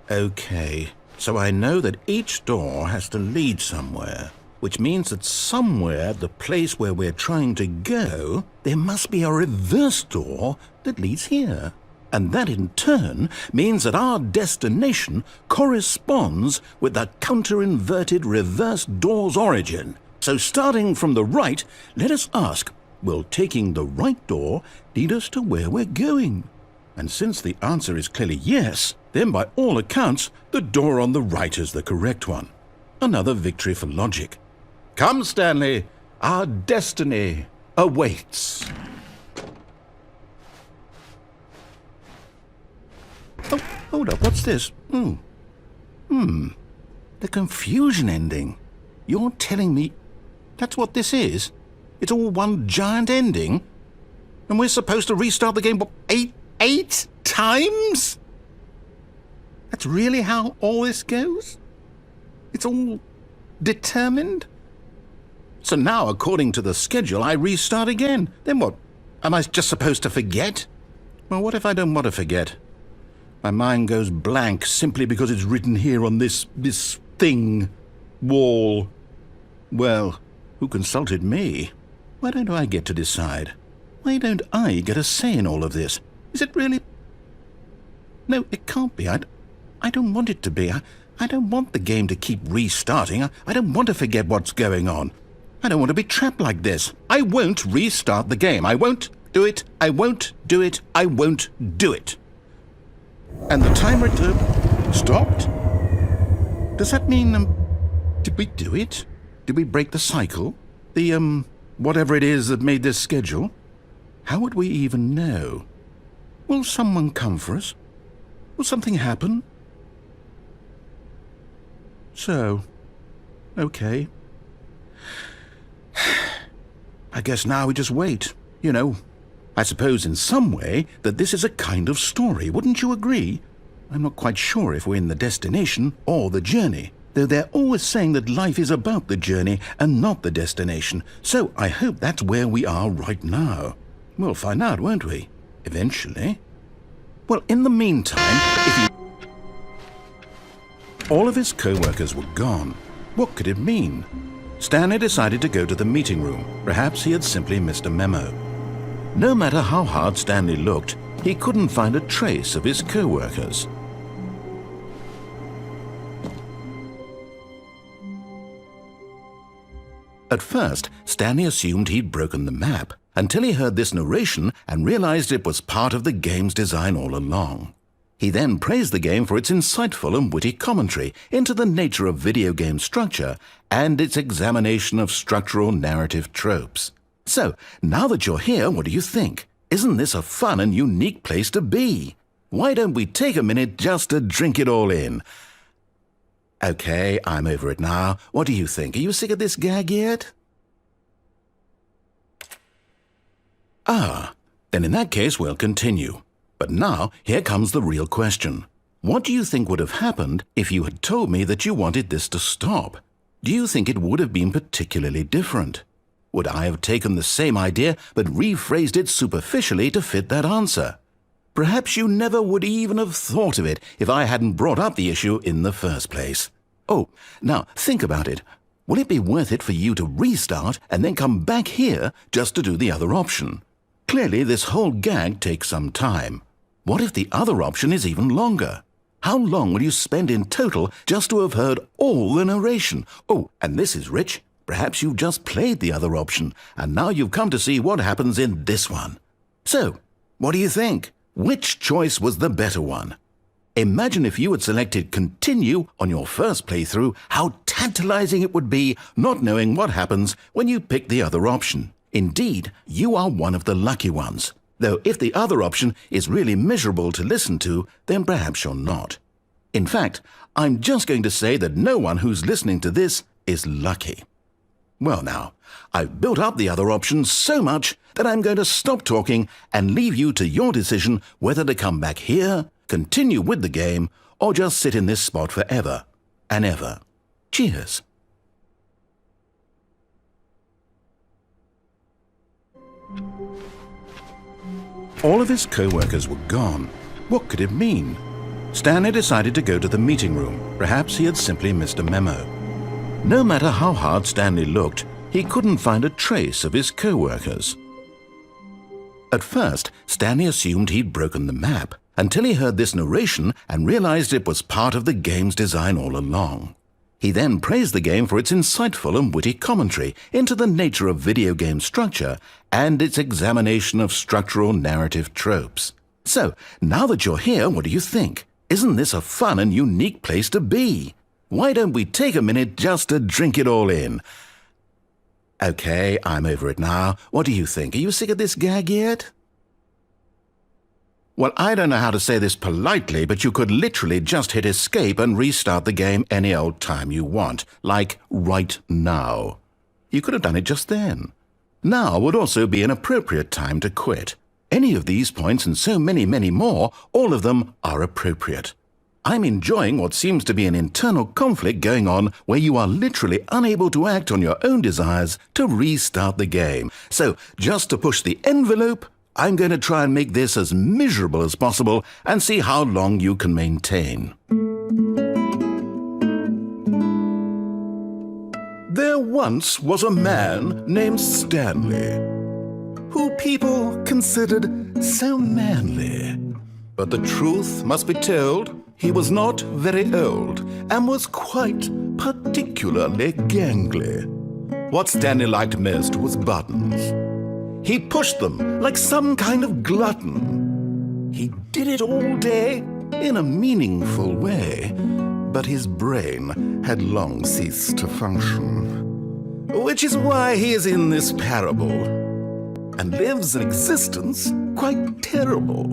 Okay, so I know that each door has to lead somewhere, which means that somewhere, the place where we're trying to go, there must be a reverse door that leads here. And that in turn means that our destination corresponds with the counter-inverted reverse door's origin. So starting from the right, let us ask, will taking the right door lead us to where we're going? And since the answer is clearly yes, then by all accounts, the door on the right is the correct one. Another victory for logic. Come, Stanley, our destiny awaits. Oh, hold up, what's this? The confusion ending. You're telling me that's what this is? It's all one giant ending? And we're supposed to restart the game, what, eight times? That's really how all this goes? It's all determined? So now, according to the schedule, I restart again. Then what? Am I just supposed to forget? Well, what if I don't want to forget? My mind goes blank simply because it's written here on this thing, wall. Well, who consulted me? Why don't I get to decide? Why don't I get a say in all of this? Is it really? No, it can't be. I don't want it to be. I don't want the game to keep restarting. I don't want to forget what's going on. I don't want to be trapped like this. I won't restart the game. I won't do it. I won't do it. I won't do it. And the timer stopped? Does that mean, did we do it? Did we break the cycle? The, whatever it is that made this schedule? How would we even know? Will someone come for us? Will something happen? So, okay. I guess now we just wait, you know. I suppose in some way that this is a kind of story, wouldn't you agree? I'm not quite sure if we're in the destination or the journey, though they're always saying that life is about the journey and not the destination, so I hope that's where we are right now. We'll find out, won't we? Eventually. Well, in the meantime, if you... All of his co-workers were gone. What could it mean? Stanley decided to go to the meeting room. Perhaps he had simply missed a memo. No matter how hard Stanley looked, he couldn't find a trace of his co-workers. At first, Stanley assumed he'd broken the map, until he heard this narration and realized it was part of the game's design all along. He then praised the game for its insightful and witty commentary into the nature of video game structure and its examination of structural narrative tropes. So, now that you're here, what do you think? Isn't this a fun and unique place to be? Why don't we take a minute just to drink it all in? Okay, I'm over it now. What do you think? Are you sick of this gag yet? Ah, then in that case we'll continue. But now, here comes the real question. What do you think would have happened if you had told me that you wanted this to stop? Do you think it would have been particularly different? Would I have taken the same idea but rephrased it superficially to fit that answer? Perhaps you never would even have thought of it if I hadn't brought up the issue in the first place. Oh, now think about it. Will it be worth it for you to restart and then come back here just to do the other option? Clearly, this whole gag takes some time. What if the other option is even longer? How long will you spend in total just to have heard all the narration? Oh, and this is rich. Perhaps you've just played the other option, and now you've come to see what happens in this one. So, what do you think? Which choice was the better one? Imagine if you had selected Continue on your first playthrough, how tantalizing it would be not knowing what happens when you pick the other option. Indeed, you are one of the lucky ones. Though if the other option is really miserable to listen to, then perhaps you're not. In fact, I'm just going to say that no one who's listening to this is lucky. Well now, I've built up the other option so much that I'm going to stop talking and leave you to your decision whether to come back here, continue with the game, or just sit in this spot forever and ever. Cheers. All of his co-workers were gone. What could it mean? Stanley decided to go to the meeting room. Perhaps he had simply missed a memo. No matter how hard Stanley looked, he couldn't find a trace of his co-workers. At first, Stanley assumed he'd broken the map, until he heard this narration and realized it was part of the game's design all along. He then praised the game for its insightful and witty commentary into the nature of video game structure and its examination of structural narrative tropes. So, now that you're here, what do you think? Isn't this a fun and unique place to be? Why don't we take a minute just to drink it all in? Okay, I'm over it now. What do you think? Are you sick of this gag yet? Well, I don't know how to say this politely, but you could literally just hit escape and restart the game any old time you want, like right now. You could have done it just then. Now would also be an appropriate time to quit. Any of these points and so many, many more, all of them are appropriate. I'm enjoying what seems to be an internal conflict going on where you are literally unable to act on your own desires to restart the game. So, just to push the envelope, I'm going to try and make this as miserable as possible and see how long you can maintain. There once was a man named Stanley, who people considered so manly. But the truth must be told, he was not very old and was quite particularly gangly. What Stanley liked most was buttons. He pushed them like some kind of glutton. He did it all day in a meaningful way, but his brain had long ceased to function. Which is why he is in this parable and lives an existence quite terrible.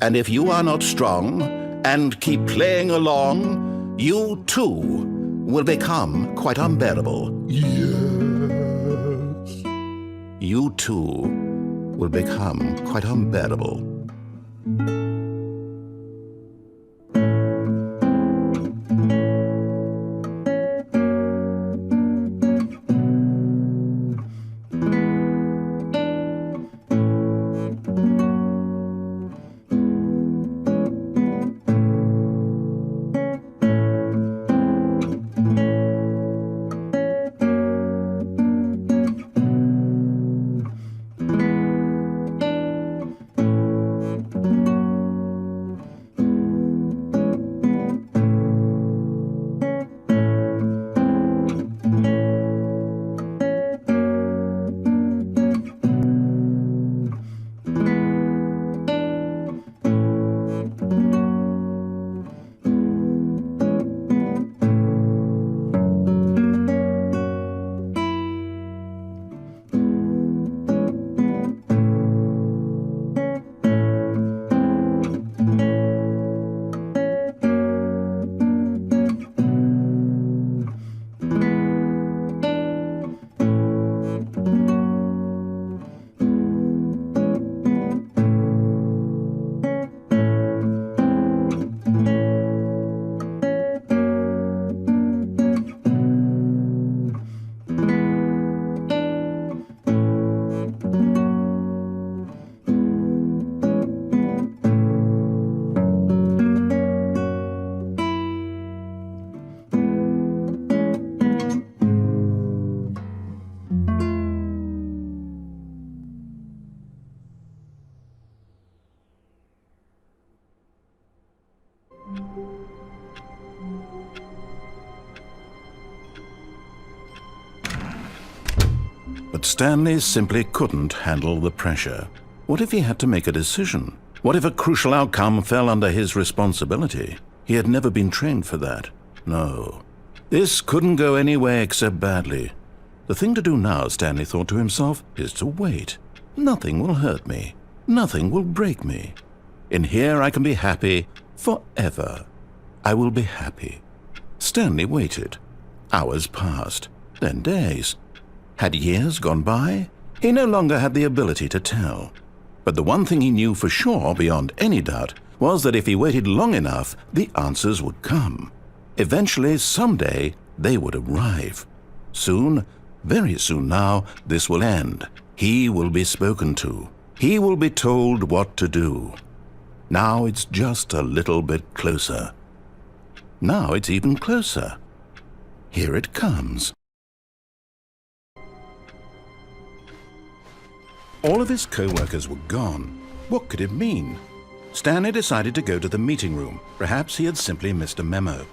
And if you are not strong and keep playing along, you too will become quite unbearable. Yes. You too will become quite unbearable. But Stanley simply couldn't handle the pressure. What if he had to make a decision? What if a crucial outcome fell under his responsibility? He had never been trained for that. No. This couldn't go any way except badly. The thing to do now, Stanley thought to himself, is to wait. Nothing will hurt me. Nothing will break me. In here I can be happy forever. I will be happy. Stanley waited. Hours passed, then days. Had years gone by? He no longer had the ability to tell. But the one thing he knew for sure, beyond any doubt, was that if he waited long enough, the answers would come. Eventually, someday, they would arrive. Soon, very soon now, this will end. He will be spoken to. He will be told what to do. Now it's just a little bit closer. Now it's even closer. Here it comes. All of his co-workers were gone. What could it mean? Stanley decided to go to the meeting room. Perhaps he had simply missed a memo.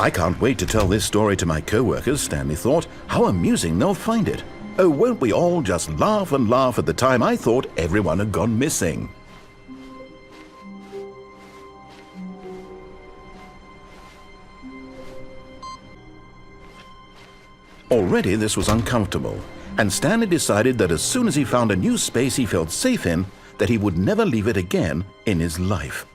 I can't wait to tell this story to my co-workers, Stanley thought. How amusing they'll find it. Oh, won't we all just laugh and laugh at the time I thought everyone had gone missing. Already this was uncomfortable, and Stanley decided that as soon as he found a new space he felt safe in, that he would never leave it again in his life.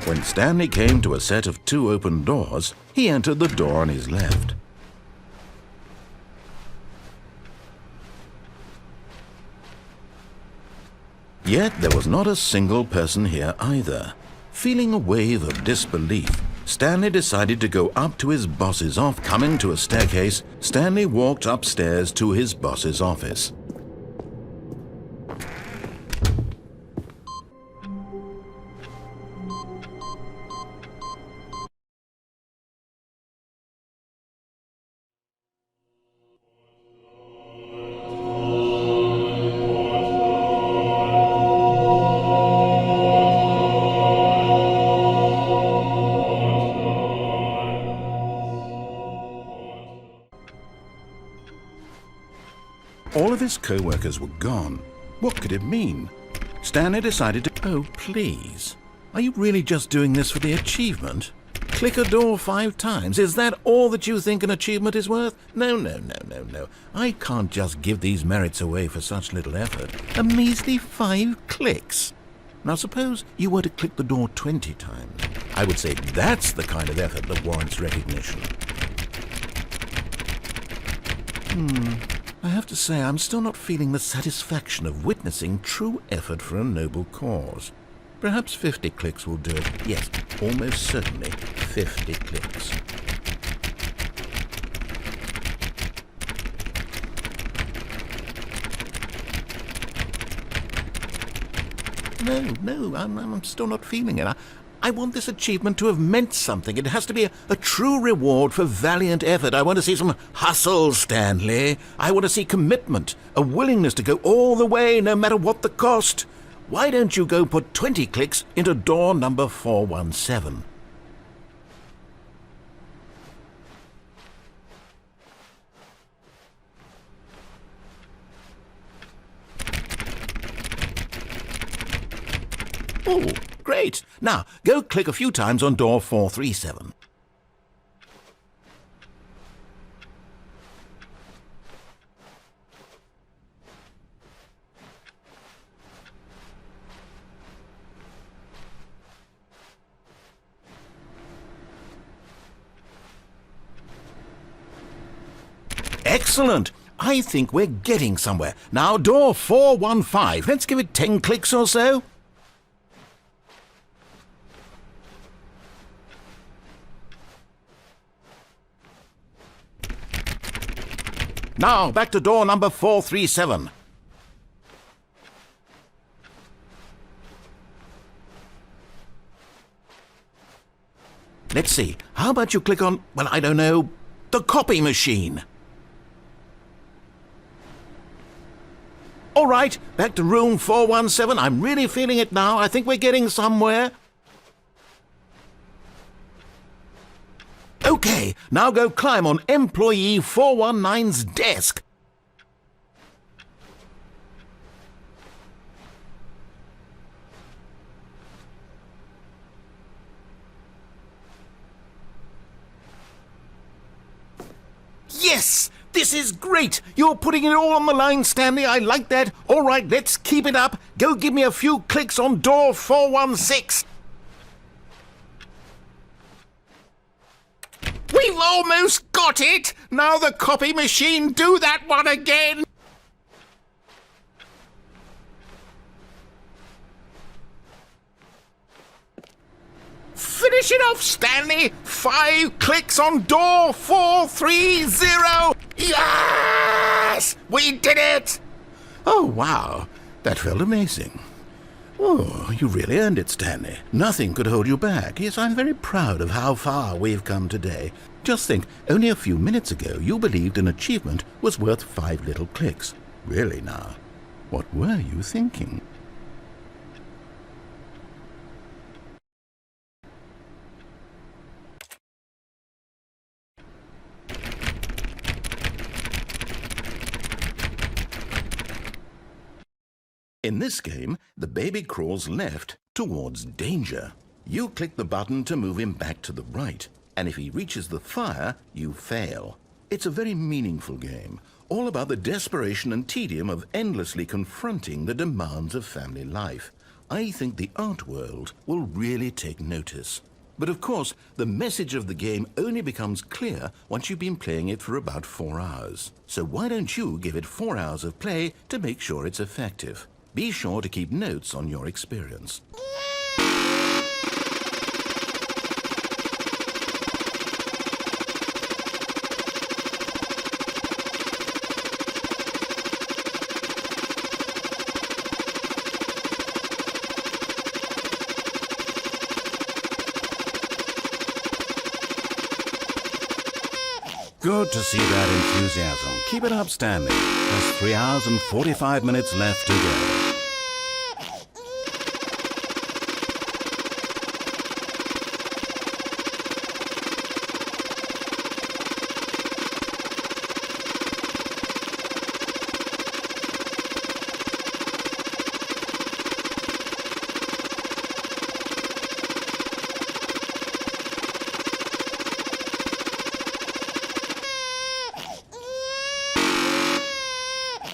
When Stanley came to a set of 2 open doors, he entered the door on his left. Yet there was not a single person here either. Feeling a wave of disbelief, Stanley decided to go up to his boss's office. Coming to a staircase, Stanley walked upstairs to his boss's office. All of his co-workers were gone. What could it mean? Stanley decided to... Oh, please. Are you really just doing this for the achievement? Click a door 5 times. Is that all that you think an achievement is worth? No, no, no, no, no. I can't just give these merits away for such little effort. A measly 5 clicks. Now suppose you were to click the door 20 times. I would say that's the kind of effort that warrants recognition. I have to say, I'm still not feeling the satisfaction of witnessing true effort for a noble cause. Perhaps 50 clicks will do it. Yes, almost certainly 50 clicks. No, I'm still not feeling it. I want this achievement to have meant something. It has to be a true reward for valiant effort. I want to see some hustle, Stanley. I want to see commitment, a willingness to go all the way, no matter what the cost. Why don't you go put 20 clicks into door number 417? Oh, great. Now, go click a few times on door 437. Excellent. I think we're getting somewhere. Now, door 415. Let's give it 10 clicks or so. Now, back to door number 437. Let's see. How about you click on, well, I don't know, the copy machine? All right, back to room 417. I'm really feeling it now. I think we're getting somewhere. Okay, now go climb on employee 419's desk. Yes! This is great! You're putting it all on the line, Stanley. I like that. All right, let's keep it up. Go give me a few clicks on door 416. We've almost got it! Now the copy machine, do that one again! Finish it off, Stanley! 5 clicks on door 430! Yes! We did it! Oh, wow. That felt amazing. Oh, you really earned it, Stanley. Nothing could hold you back. Yes, I'm very proud of how far we've come today. Just think, only a few minutes ago you believed an achievement was worth 5 little clicks. Really now, what were you thinking? In this game, the baby crawls left towards danger. You click the button to move him back to the right, and if he reaches the fire, you fail. It's a very meaningful game, all about the desperation and tedium of endlessly confronting the demands of family life. I think the art world will really take notice. But of course, the message of the game only becomes clear once you've been playing it for about 4 hours. So why don't you give it 4 hours of play to make sure it's effective? Be sure to keep notes on your experience. Good to see that enthusiasm. Keep it up, Stanley. There's 3 hours and 45 minutes left to go.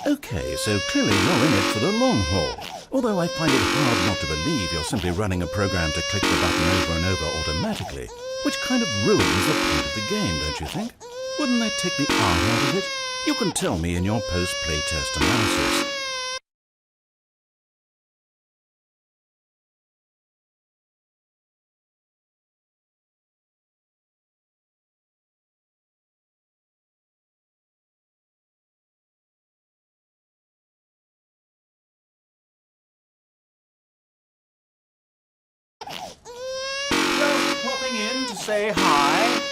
Okay, so clearly you're in it for the long haul. Although I find it hard not to believe you're simply running a program to click the button over and over automatically, which kind of ruins the point of the game, don't you think? Wouldn't that take the art out of it? You can tell me in your post-playtest analysis. Popping in to say hi.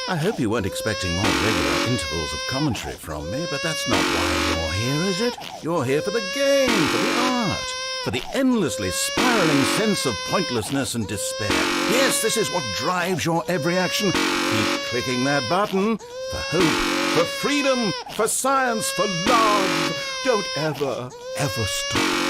I hope you weren't expecting more regular intervals of commentary from me, but that's not why you're here, is it? You're here for the game, for the art, for the endlessly spiraling sense of pointlessness and despair. Yes, this is what drives your every action. Keep clicking that button for hope, for freedom, for science, for love. Don't ever stop.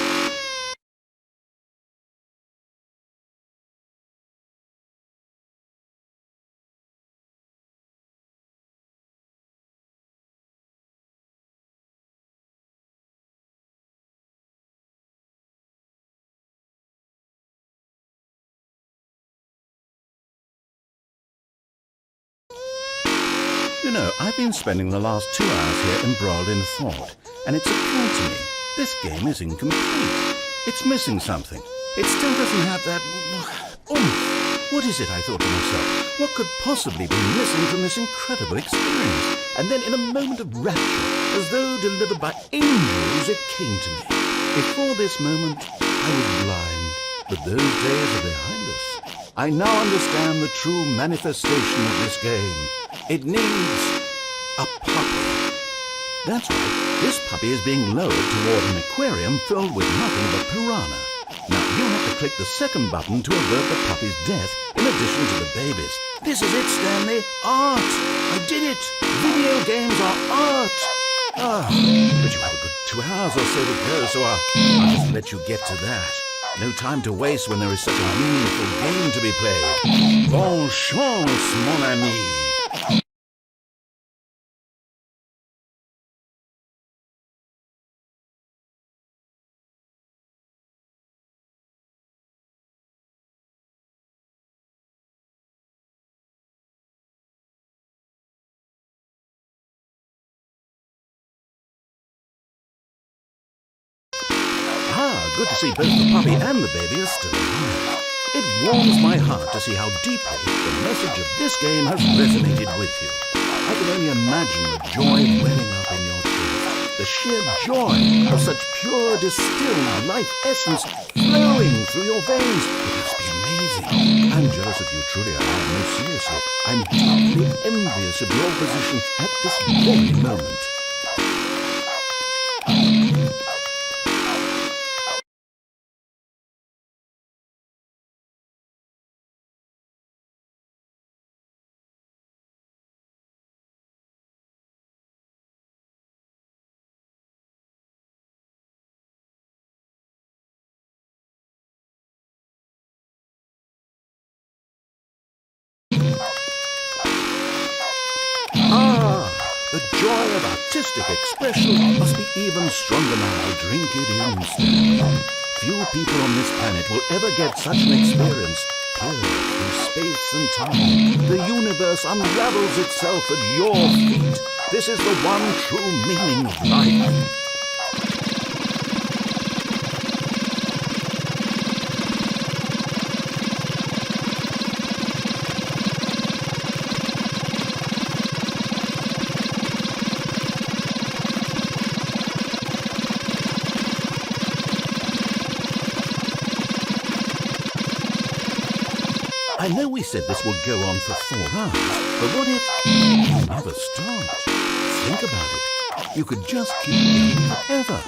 You know, I've been spending the last 2 hours here embroiled in thought, and it's occurred to me, this game is incomplete. It's missing something. It still doesn't have that oomph. What is it, I thought to myself? What could possibly be missing from this incredible experience? And then in a moment of rapture, as though delivered by angels, it came to me. Before this moment, I was blind, but those days are behind us. I now understand the true manifestation of this game. It needs a puppy. That's right, this puppy is being lowered toward an aquarium filled with nothing but piranha. Now, you have to click the second button to avert the puppy's death in addition to the baby's. This is it, Stanley. Art. I did it. Video games are art. But you have a good 2 hours or so to go, so I'll just let you get to that. No time to waste when there is such a meaningful game to be played. Bonne chance, mon ami. Good to see both the puppy and the baby are still alive. It warms my heart to see how deeply the message of this game has resonated with you. I can only imagine the joy welling up in your chest, the sheer joy of such pure distilled life essence flowing through your veins. It must be amazing. I'm jealous of you, truly I am. No, seriously. I'm deeply envious of your position at this very moment. joy of artistic expression must be even stronger now. Drink it in, Stanley. Few people on this planet will ever get such an experience. Here, through space and time, the universe unravels itself at your feet. This is the one true meaning of life. I know we said this would go on for 4 hours, but what if you never start? Think about it. You could just keep going forever.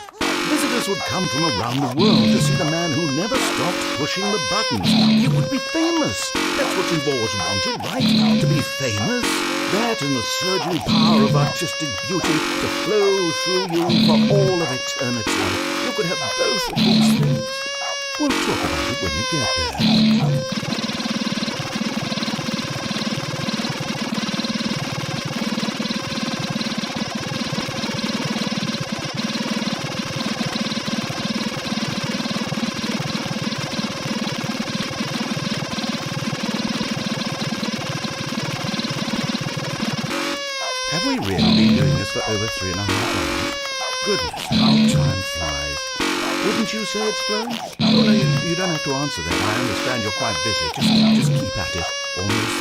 Visitors would come from around the world to see the man who never stopped pushing the buttons. You would be famous. That's what you've always wanted, right? To be famous. That and the surging power of artistic beauty to flow through you for all of eternity. You could have both of these things. We'll talk about it when you get there. Have we really been doing this for over 3.5 hours? Goodness, how time flies. Wouldn't you say it's flown? Oh, no, you don't have to answer that. I understand you're quite busy. Just keep at it. Almost